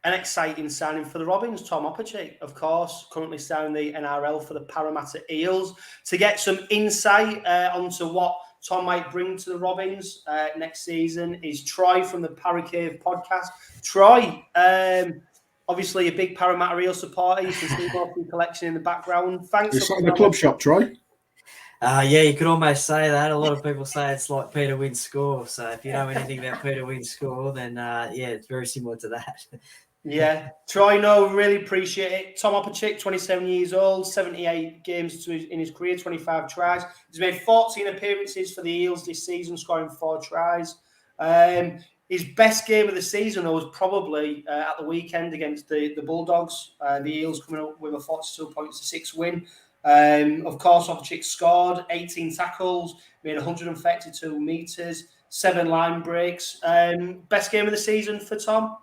an exciting signing for the Robins, Tom Opacic, of course, currently signing the NRL for the Parramatta Eels. To get some insight onto what Tom might bring to the Robins next season is Troy from the ParaCave Podcast. Troy, obviously a big Parramatta Eels supporter. You can see the collection in the background. Thanks. You're sat in the club shop, Troy. Yeah, you could almost say that. A lot of people say it's like Peter Wynn's score. So if you know anything about Peter Wynn's score, then yeah, it's very similar to that. Yeah, Troy, no, really appreciate it. Tom Opacic, 27 years old, 78 games in his career, 25 tries. He's made 14 appearances for the Eels this season, scoring 4 tries. His best game of the season was probably at the weekend against the Bulldogs. The Eels coming up with a 42-6 win. Of course, Opacic scored 18 tackles, made 132 metres, 7 line breaks. Best game of the season for Tom?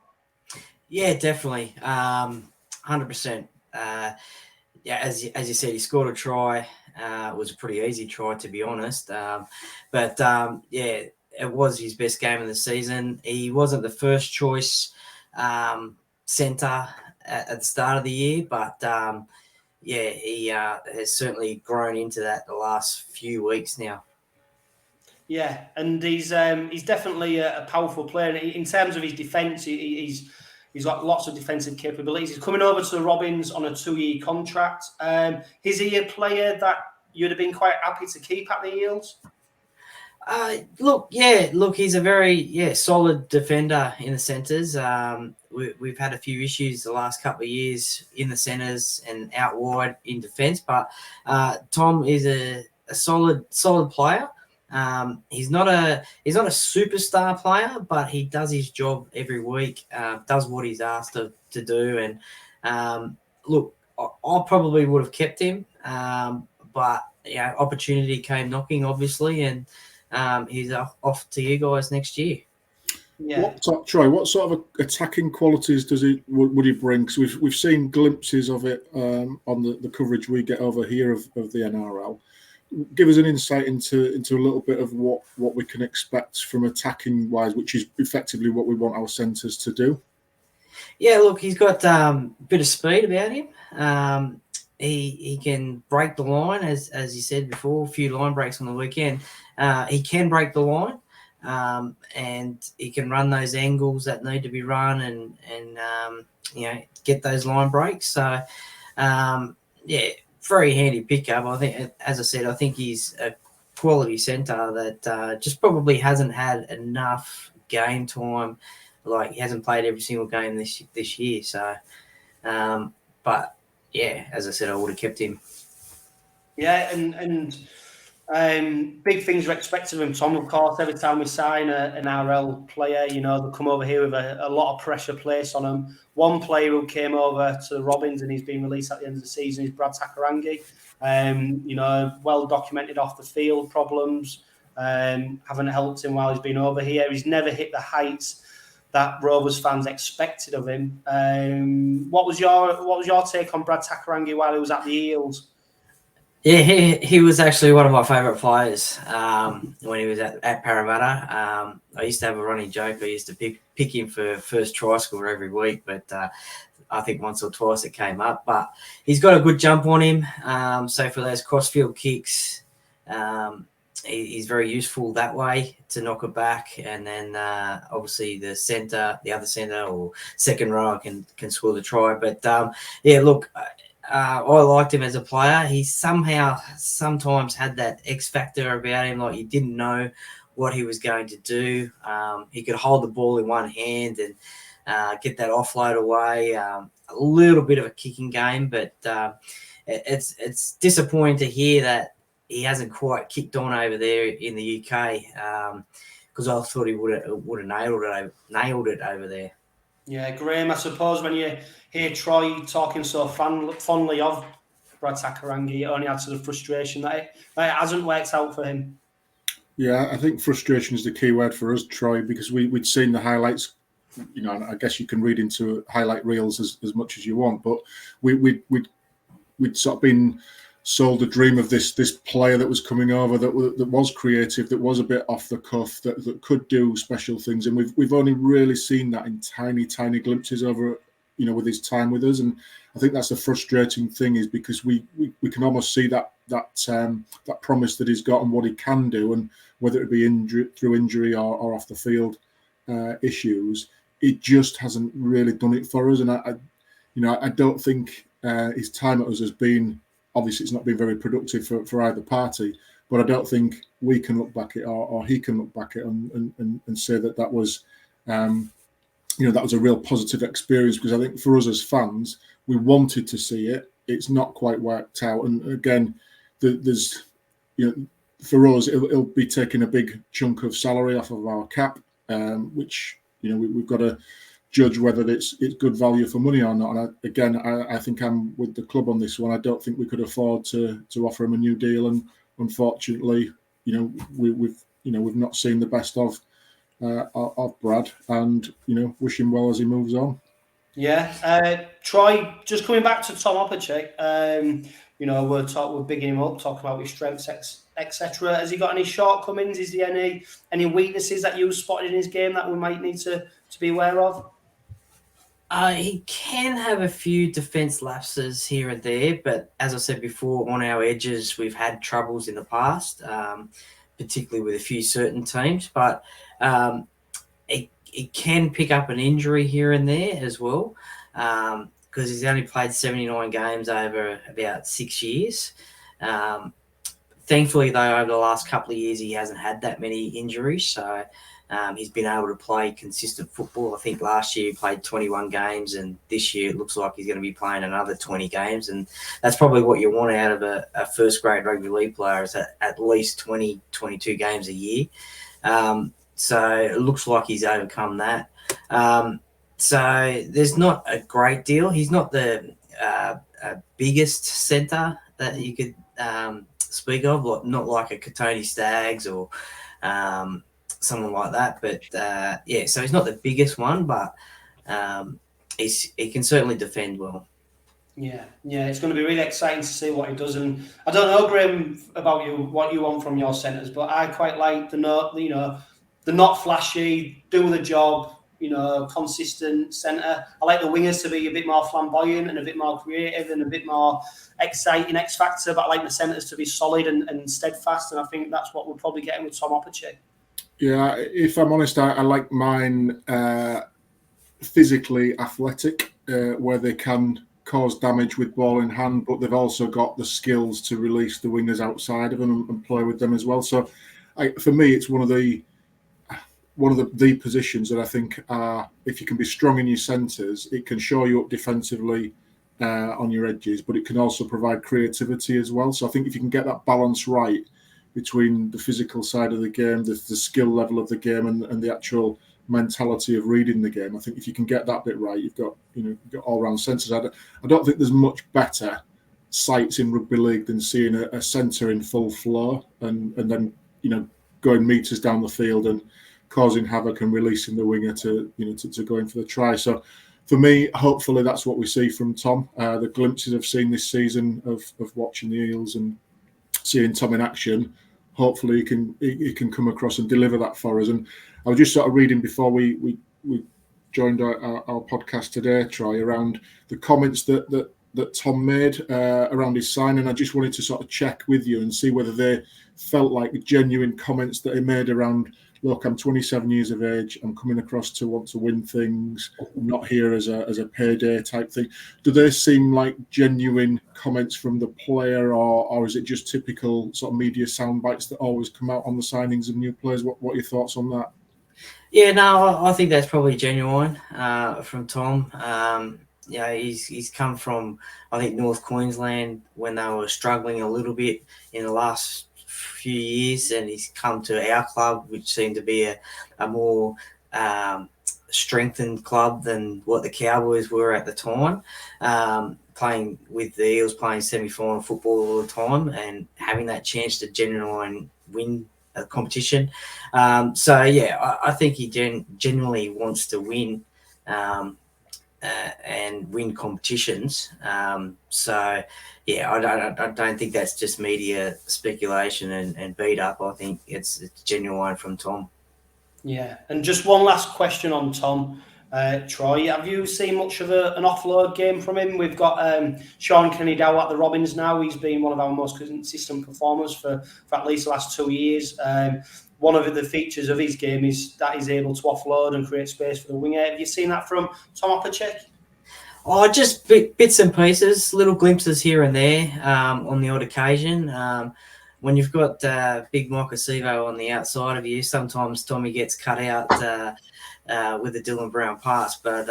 Yeah, definitely. 100%. Yeah, as you said, he scored a try. It was a pretty easy try, to be honest. But yeah, it was his best game of the season. He wasn't the first choice centre at the start of the year, but yeah, he has certainly grown into that the last few weeks now. Yeah, and he's definitely a powerful player. In terms of his defence, he's got lots of defensive capabilities. He's coming over to the Robins on a 2-year contract. Is he a player that you'd have been quite happy to keep at the Eels? Look, he's a very solid defender in the centres. We've had a few issues the last couple of years in the centres and out wide in defence, but Tom is a solid player. He's not a superstar player, but he does his job every week, does what he's asked to do. And look, I probably would have kept him, but opportunity came knocking, obviously, and he's off to you guys next year. Yeah. Troy, what sort of attacking qualities would he bring? Because we've seen glimpses of it on the coverage we get over here of the NRL. Give us an insight into a little bit of what we can expect from attacking wise, which is effectively what we want our centres to do. Yeah, look, he's got a bit of speed about him. He can break the line, as you said before, a few line breaks on the weekend. He can break the line, and he can run those angles that need to be run and get those line breaks. So, very handy pickup. I think, as I said, I think he's a quality centre that just probably hasn't had enough game time. Like, he hasn't played every single game this year. So, but yeah, as I said, I would have kept him. Yeah, and big things are expected of him, Tom. Of course, every time we sign an RL player, they come over here with a lot of pressure placed on them. One player who came over to the Robins and he's been released at the end of the season is Brad Takairangi. Well documented off the field problems, haven't helped him while he's been over here. He's never hit the heights that Rovers fans expected of him. What was your take on Brad Takairangi while he was at the Eels? Yeah, he was actually one of my favourite players when he was at Parramatta. I used to have a running joke. I used to pick him for first try scorer every week, but I think once or twice it came up. But he's got a good jump on him. So for those crossfield kicks, he's very useful that way to knock it back. And then obviously the other centre or second row can score the try. But look, I liked him as a player. He sometimes had that X factor about him, like you didn't know what he was going to do. He could hold the ball in one hand and get that offload away. A little bit of a kicking game, but it's disappointing to hear that he hasn't quite kicked on over there in the UK, because I thought he would have nailed it over there. Yeah, Graham, I suppose when you hear Troy talking so fondly of Brad Takairangi, it only adds to the frustration that it hasn't worked out for him. Yeah, I think frustration is the key word for us, Troy, because we'd seen the highlights. You know, and I guess you can read into highlight reels as much as you want, but we'd sort of been sold a dream of this player that was coming over, that was creative, that was a bit off the cuff, that could do special things, and we've only really seen that in tiny glimpses over, you know, with his time with us. And I think that's the frustrating thing, is because we can almost see that promise that he's got and what he can do, and whether it be through injury or off the field issues, it just hasn't really done it for us. And I don't think his time at us has been, obviously it's not been very productive for either party, but I don't think we can look back at, or he can look back at and say that was that was a real positive experience, because I think for us as fans, we wanted to see it. It's not quite worked out, and again, there's, you know, for us it'll be taking a big chunk of salary off of our cap, which, you know, we've got to judge whether it's good value for money or not. And I think I'm with the club on this one. I don't think we could afford to offer him a new deal, and unfortunately, you know, we've not seen the best of Brad, and, you know, wish him well as he moves on. Yeah, Troy, just coming back to Tom Opacic, you know, we're bigging him up, talking about his strengths, etc. Has he got any shortcomings? Is there any weaknesses that you spotted in his game that we might need to be aware of? He can have a few defence lapses here and there, but as I said before, on our edges, we've had troubles in the past, particularly with a few certain teams. But it can pick up an injury here and there as well, because he's only played 79 games over about 6 years. Thankfully, though, over the last couple of years, he hasn't had that many injuries, so he's been able to play consistent football. I think last year he played 21 games, and this year it looks like he's going to be playing another 20 games, and that's probably what you want out of a first-grade rugby league player, is at least 20, 22 games a year. So it looks like he's overcome that. So there's not a great deal. He's not the biggest centre that you could speak of, not like a 𝐂𝐻𝐿𝐴𝐻𝐿𝐴𝐻𝐿 or someone like that. But so he's not the biggest one, but he can certainly defend well. Yeah, it's going to be really exciting to see what he does. And I don't know, Graham, about you, what you want from your centres, but I quite like the not flashy, do the job, consistent centre. I like the wingers to be a bit more flamboyant and a bit more creative and a bit more exciting, X factor, but I like the centres to be solid and steadfast, and I think that's what we're probably getting with Tom Opacic. Yeah, if I'm honest, I like mine physically athletic, where they can cause damage with ball in hand, but they've also got the skills to release the wingers outside of them and play with them as well. So for me, it's one of the positions that I think if you can be strong in your centres, it can show you up defensively on your edges, but it can also provide creativity as well. So I think if you can get that balance right between the physical side of the game, the skill level of the game, and the actual mentality of reading the game, I think if you can get that bit right, you've got all-round centres. I don't think there's much better sights in rugby league than seeing a centre in full flow and then going metres down the field and causing havoc and releasing the winger to go in for the try. So for me, hopefully that's what we see from Tom. The glimpses I've seen this season of watching the Eels and seeing Tom in action, hopefully he can come across and deliver that for us. And I was just sort of reading before we joined our podcast today, Troy, around the comments that Tom made around his signing. I just wanted to sort of check with you and see whether they felt like genuine comments that he made around, look, I'm 27 years of age, I'm coming across to want to win things, I'm not here as a payday type thing. Do they seem like genuine comments from the player, or is it just typical sort of media sound bites that always come out on the signings of new players? What are your thoughts on that? Yeah, no, I think that's probably genuine from Tom. he's come from, I think, North Queensland when they were struggling a little bit in the last few years, and he's come to our club, which seemed to be a more strengthened club than what the Cowboys were at the time. Playing with the Eels, playing semi-final football all the time, and having that chance to genuinely win a competition. I think he genuinely wants to win and win competitions. I don't think that's just media speculation and beat up. I think it's genuine from Tom. Yeah, and just one last question on Tom. Troy, have you seen much of an offload game from him? We've got Sean Kennedy-Dow at the Robins now. He's been one of our most consistent performers for at least the last 2 years. One of the features of his game is that he's able to offload and create space for the winger. Have you seen that from Tom Opacic? Oh, just bits and pieces, little glimpses here and there on the odd occasion. When you've got big Mikey 𝐂𝐿𝐴𝐶𝐸 on the outside of you, sometimes Tommy gets cut out with a Dylan Brown pass. But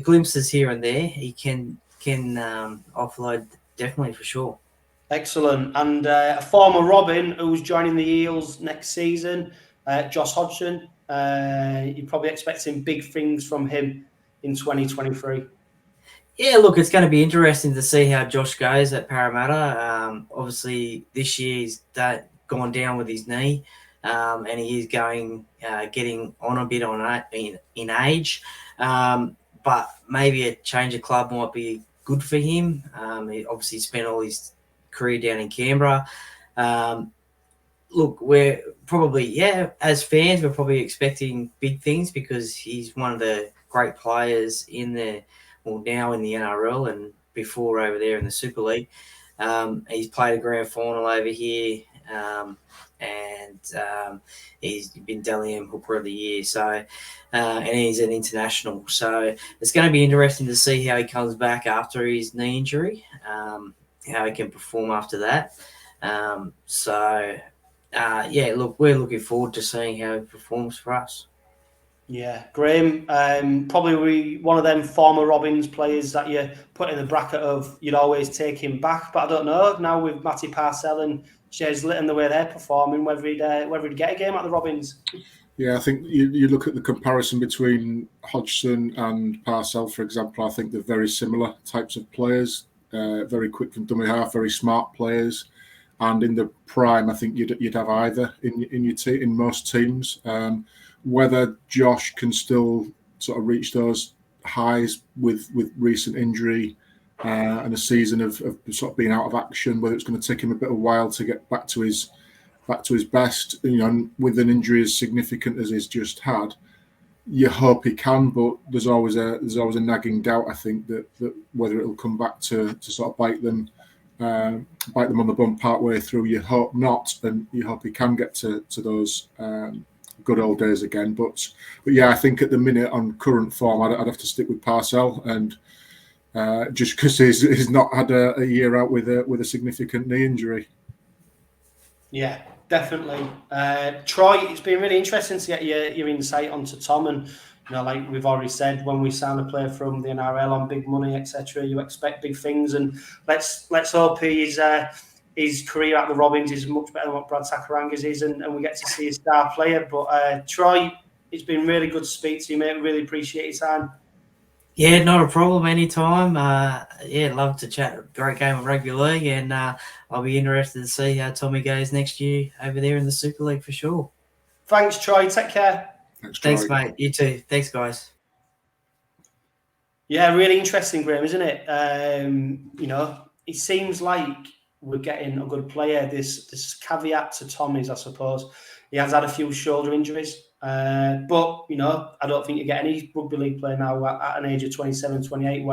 glimpses here and there. He can offload definitely for sure. Excellent. And a former Robin who's joining the Eels next season, Josh Hodgson. You're probably expecting big things from him in 2023. Yeah, look, it's going to be interesting to see how Josh goes at Parramatta. Obviously, this year he's gone down with his knee, and he is getting on a bit in age. But maybe a change of club might be good for him. He obviously spent all his career down in Canberra. Look, we're probably, as fans, we're probably expecting big things because he's one of the great players now in the NRL and before over there in the Super League. He's played a grand final over here, and he's been Dally M Hooker of the Year. So, and he's an international. So it's going to be interesting to see how he comes back after his knee injury, how he can perform after that. Look, we're looking forward to seeing how he performs for us. Yeah, Graham, probably one of them former Robins players that you put in the bracket of you'd always take him back. But I don't know, now with Matty Parcell and 𝐂𝐿𝐴𝐶 the way they're performing, whether he'd get a game at the Robins. Yeah, I think you look at the comparison between Hodgson and Parcell, for example. I think they're very similar types of players, very quick from dummy half, very smart players. And in the prime, I think you'd have either in your team, in most teams. Whether Josh can still sort of reach those highs with recent injury and a season of sort of being out of action, whether it's going to take him a bit of a while to get back to his best, and with an injury as significant as he's just had, you hope he can, but there's always a nagging doubt, I think, that whether it'll come back to sort of bite them on the bum part way through. You hope not, and you hope he can get to those good old days again. But yeah, I think at the minute on current form, I'd have to stick with Parcell, and just because he's not had a year out with a significant knee injury. Yeah, definitely. Troy, it's been really interesting to get your insight onto Tom, and like we've already said, when we sign a player from the NRL on big money, etc., you expect big things, and let's hope his career at the Robins is much better than what Brad Sakaranga's is, and we get to see a star player. But Troy, it's been really good to speak to you, mate. Really appreciate your time. Yeah, not a problem. Anytime. Love to chat. Great game of rugby league, and I'll be interested to see how Tommy goes next year over there in the Super League for sure. Thanks, Troy. Take care. Thanks, mate. You too. Thanks, guys. Yeah, really interesting, Graham, isn't it? It seems like we're getting a good player. This caveat to Tom is, I suppose, he has had a few shoulder injuries. But I don't think you get any rugby league player now at an age of 27, 28 who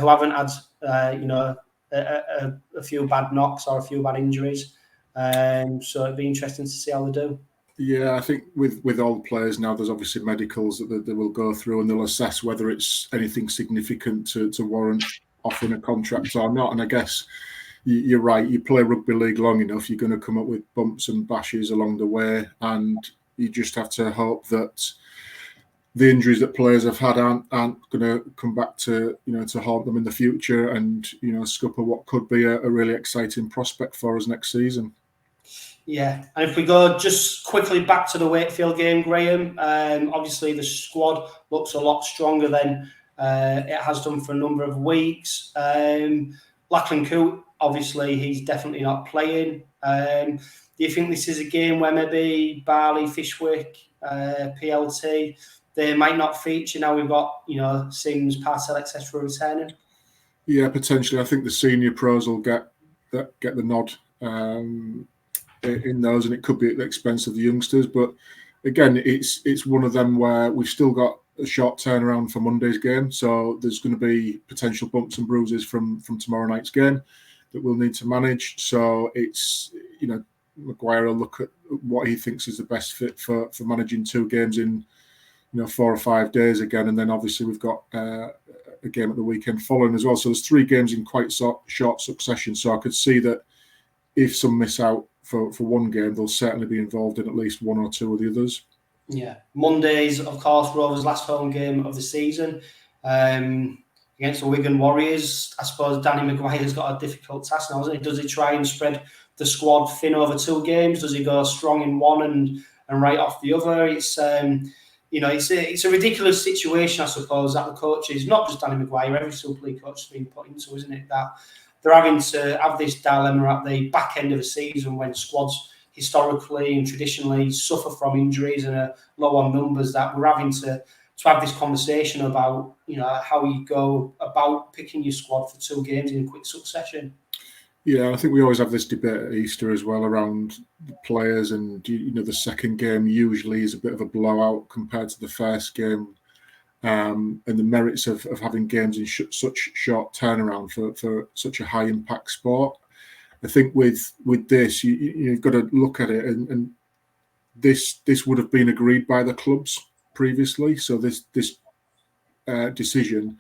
haven't had a few bad knocks or a few bad injuries. So it'd be interesting to see how they do. Yeah, I think with all players now, there's obviously medicals that they will go through, and they'll assess whether it's anything significant to warrant offering a contract or not. And I guess you're right. You play rugby league long enough, you're going to come up with bumps and bashes along the way, and you just have to hope that the injuries that players have had aren't going to come back to to haunt them in the future, and scupper what could be a really exciting prospect for us next season. Yeah, and if we go just quickly back to the Wakefield game, Graham, obviously the squad looks a lot stronger than it has done for a number of weeks. 𝐂𝐿𝐴𝐴, obviously, he's definitely not playing. Do you think this is a game where maybe Barley, Fishwick, PLT, they might not feature? Now we've got, Sims, Parcell, etc. returning. Yeah, potentially. I think the senior pros will get the nod in those, and it could be at the expense of the youngsters. But again, it's one of them where we've still got a short turnaround for Monday's game, so there's going to be potential bumps and bruises from tomorrow night's game that we'll need to manage. So it's Maguire will look at what he thinks is the best fit for managing two games in 4 or 5 days again, and then obviously we've got a game at the weekend following as well. So there's 3 games in quite short succession. So I could see that if some miss out for one game, they'll certainly be involved in at least one or two of the others. Yeah. Monday's, of course, Rovers' last home game of the season against the Wigan Warriors. I suppose Danny Maguire's got a difficult task now, hasn't he? Does he try and spread the squad thin over 2 games? Does he go strong in one and right off the other? It's it's a ridiculous situation, I suppose, that the coaches, not just Danny Maguire, every Super League coach has been put into, isn't it? That they're having to have this dilemma at the back end of the season when squads historically and traditionally suffer from injuries and are low on numbers, that we're having to have this conversation about, how you go about picking your squad for 2 games in quick succession. Yeah, I think we always have this debate at Easter as well around the players, and the second game usually is a bit of a blowout compared to the first game, and the merits of having games in such short turnaround for such a high impact sport. I think with this, you've got to look at it, and this would have been agreed by the clubs previously. So this decision,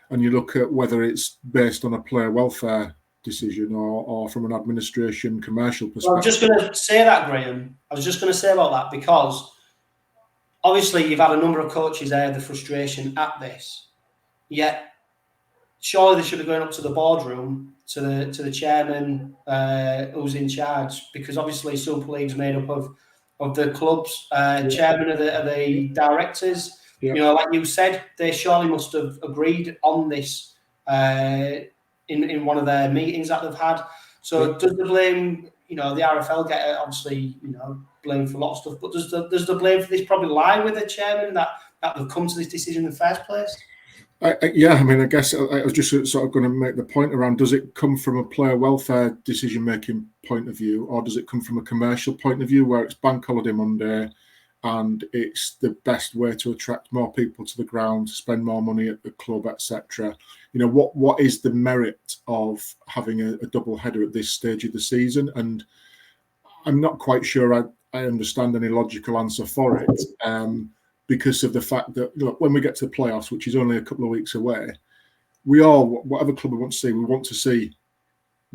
and you look at whether it's based on a player welfare decision or from an administration commercial perspective. Well, I'm just going to say that, Graham. I was just going to say about that, because obviously you've had a number of coaches air the frustration at this, yet surely they should have gone up to the boardroom, to the chairman who's in charge, because obviously Super League's made up of the clubs, chairman of the directors. Yeah. Like you said, they surely must have agreed on this in one of their meetings that they've had. So does the blame, the RFL get obviously, blame for a lot of stuff, but does the blame for this probably lie with the chairman that they've come to this decision in the first place? I guess I was just sort of going to make the point around, does it come from a player welfare decision-making point of view, or does it come from a commercial point of view where it's Bank Holiday Monday and it's the best way to attract more people to the ground, spend more money at the club, etc.? What is the merit of having a double header at this stage of the season? And I'm not quite sure I understand any logical answer for it. Because of the fact that, when we get to the playoffs, which is only a couple of weeks away, whatever club we want to see, we want to see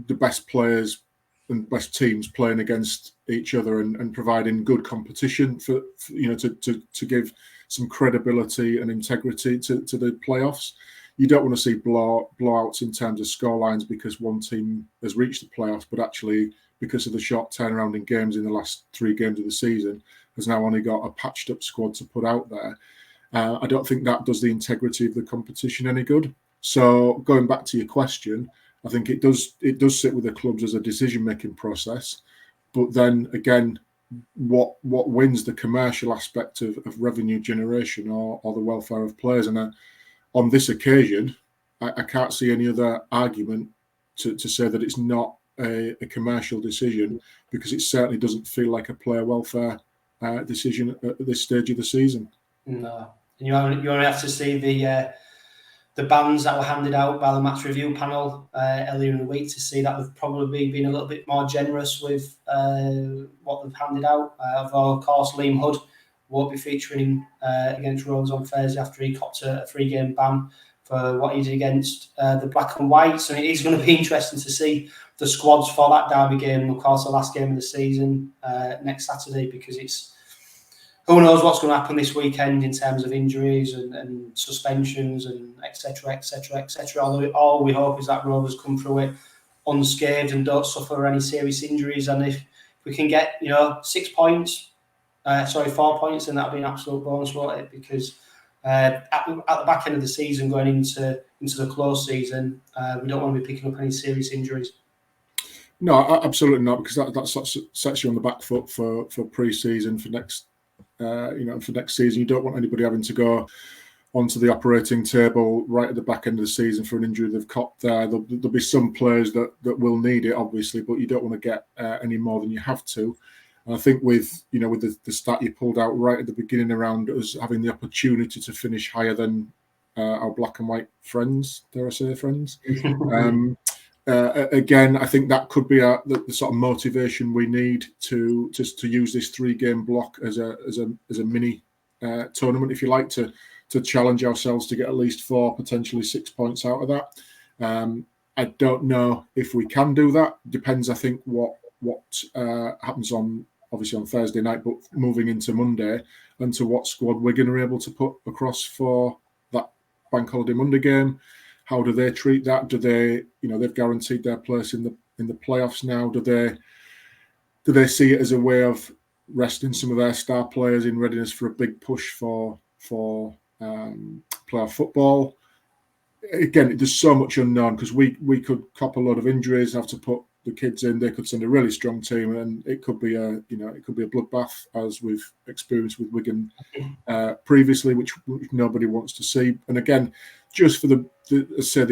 the best players and best teams playing against each other and providing good competition for to give some credibility and integrity to the playoffs. You don't want to see blowouts in terms of scorelines because one team has reached the playoffs, but actually because of the short turnaround in games in the last 3 games of the season, has now only got a patched up squad to put out there. I don't think that does the integrity of the competition any good. So going back to your question, I think it does sit with the clubs as a decision-making process. But then again, what wins the commercial aspect of revenue generation or the welfare of players? And on this occasion, I can't see any other argument to say that it's not a commercial decision, because it certainly doesn't feel like a player welfare decision at this stage of the season. No, you only have to see the bans that were handed out by the match review panel earlier in the week to see that they've probably been a little bit more generous with what they've handed out. Although, of course, Liam Hood won't be featuring against Rovers on Thursday after he copped a 3-game ban for what he did against the Black and Whites. And it is going to be interesting to see the squads for that derby game, and of course the last game of the season next Saturday, because it's who knows what's going to happen this weekend in terms of injuries and suspensions and etc. etc. etc. All we hope is that Rovers come through it unscathed and don't suffer any serious injuries. And if we can get 4 points, then that'll be an absolute bonus, won't it? Because at the back end of the season, going into the close season, we don't want to be picking up any serious injuries. No, absolutely not, because that sets you on the back foot for pre-season for next. For next season, you don't want anybody having to go onto the operating table right at the back end of the season for an injury they've copped there. There'll be some players that will need it, obviously, but you don't want to get any more than you have to. And I think with the stat you pulled out right at the beginning around us having the opportunity to finish higher than our black and white friends, dare I say friends. Again, I think that could be the sort of motivation we need to use this 3-game block as a mini tournament, if you like, to challenge ourselves to get at least 4, potentially 6 points out of that. I don't know if we can do that. Depends, I think, what happens on Thursday night, but moving into Monday, and to what squad Wigan are able to put across for that Bank Holiday Monday game. How do they treat that? Do they, they've guaranteed their place in the playoffs now? Do they see it as a way of resting some of their star players in readiness for a big push for playoff football? Again, there's so much unknown, because we could cop a lot of injuries, have to put the kids in. They could send a really strong team, and it could be a bloodbath, as we've experienced with Wigan previously, which nobody wants to see. And again, just for the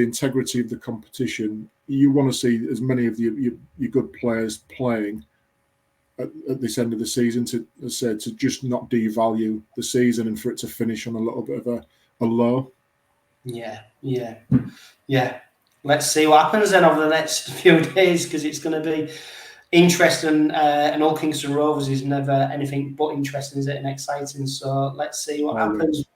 integrity of the competition, you want to see as many of your good players playing at this end of the season to just not devalue the season and for it to finish on a little bit of a low. Yeah. Let's see what happens then over the next few days, because it's going to be interesting. And Hull Kingston Rovers is never anything but interesting, is it, and exciting. So let's see what happens.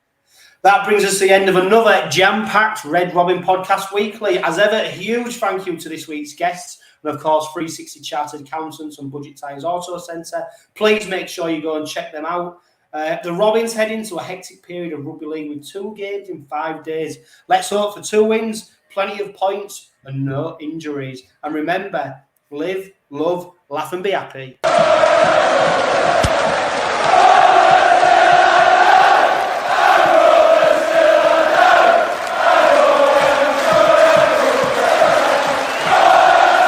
That brings us to the end of another jam-packed Red Robin Podcast Weekly. As ever, a huge thank you to this week's guests, and of course, 360 Chartered Accountants and Budget Tires Auto Centre. Please make sure you go and check them out. The Robins head into a hectic period of rugby league with 2 games in 5 days. Let's hope for 2 wins, plenty of points, and no injuries. And remember, live, love, laugh, and be happy.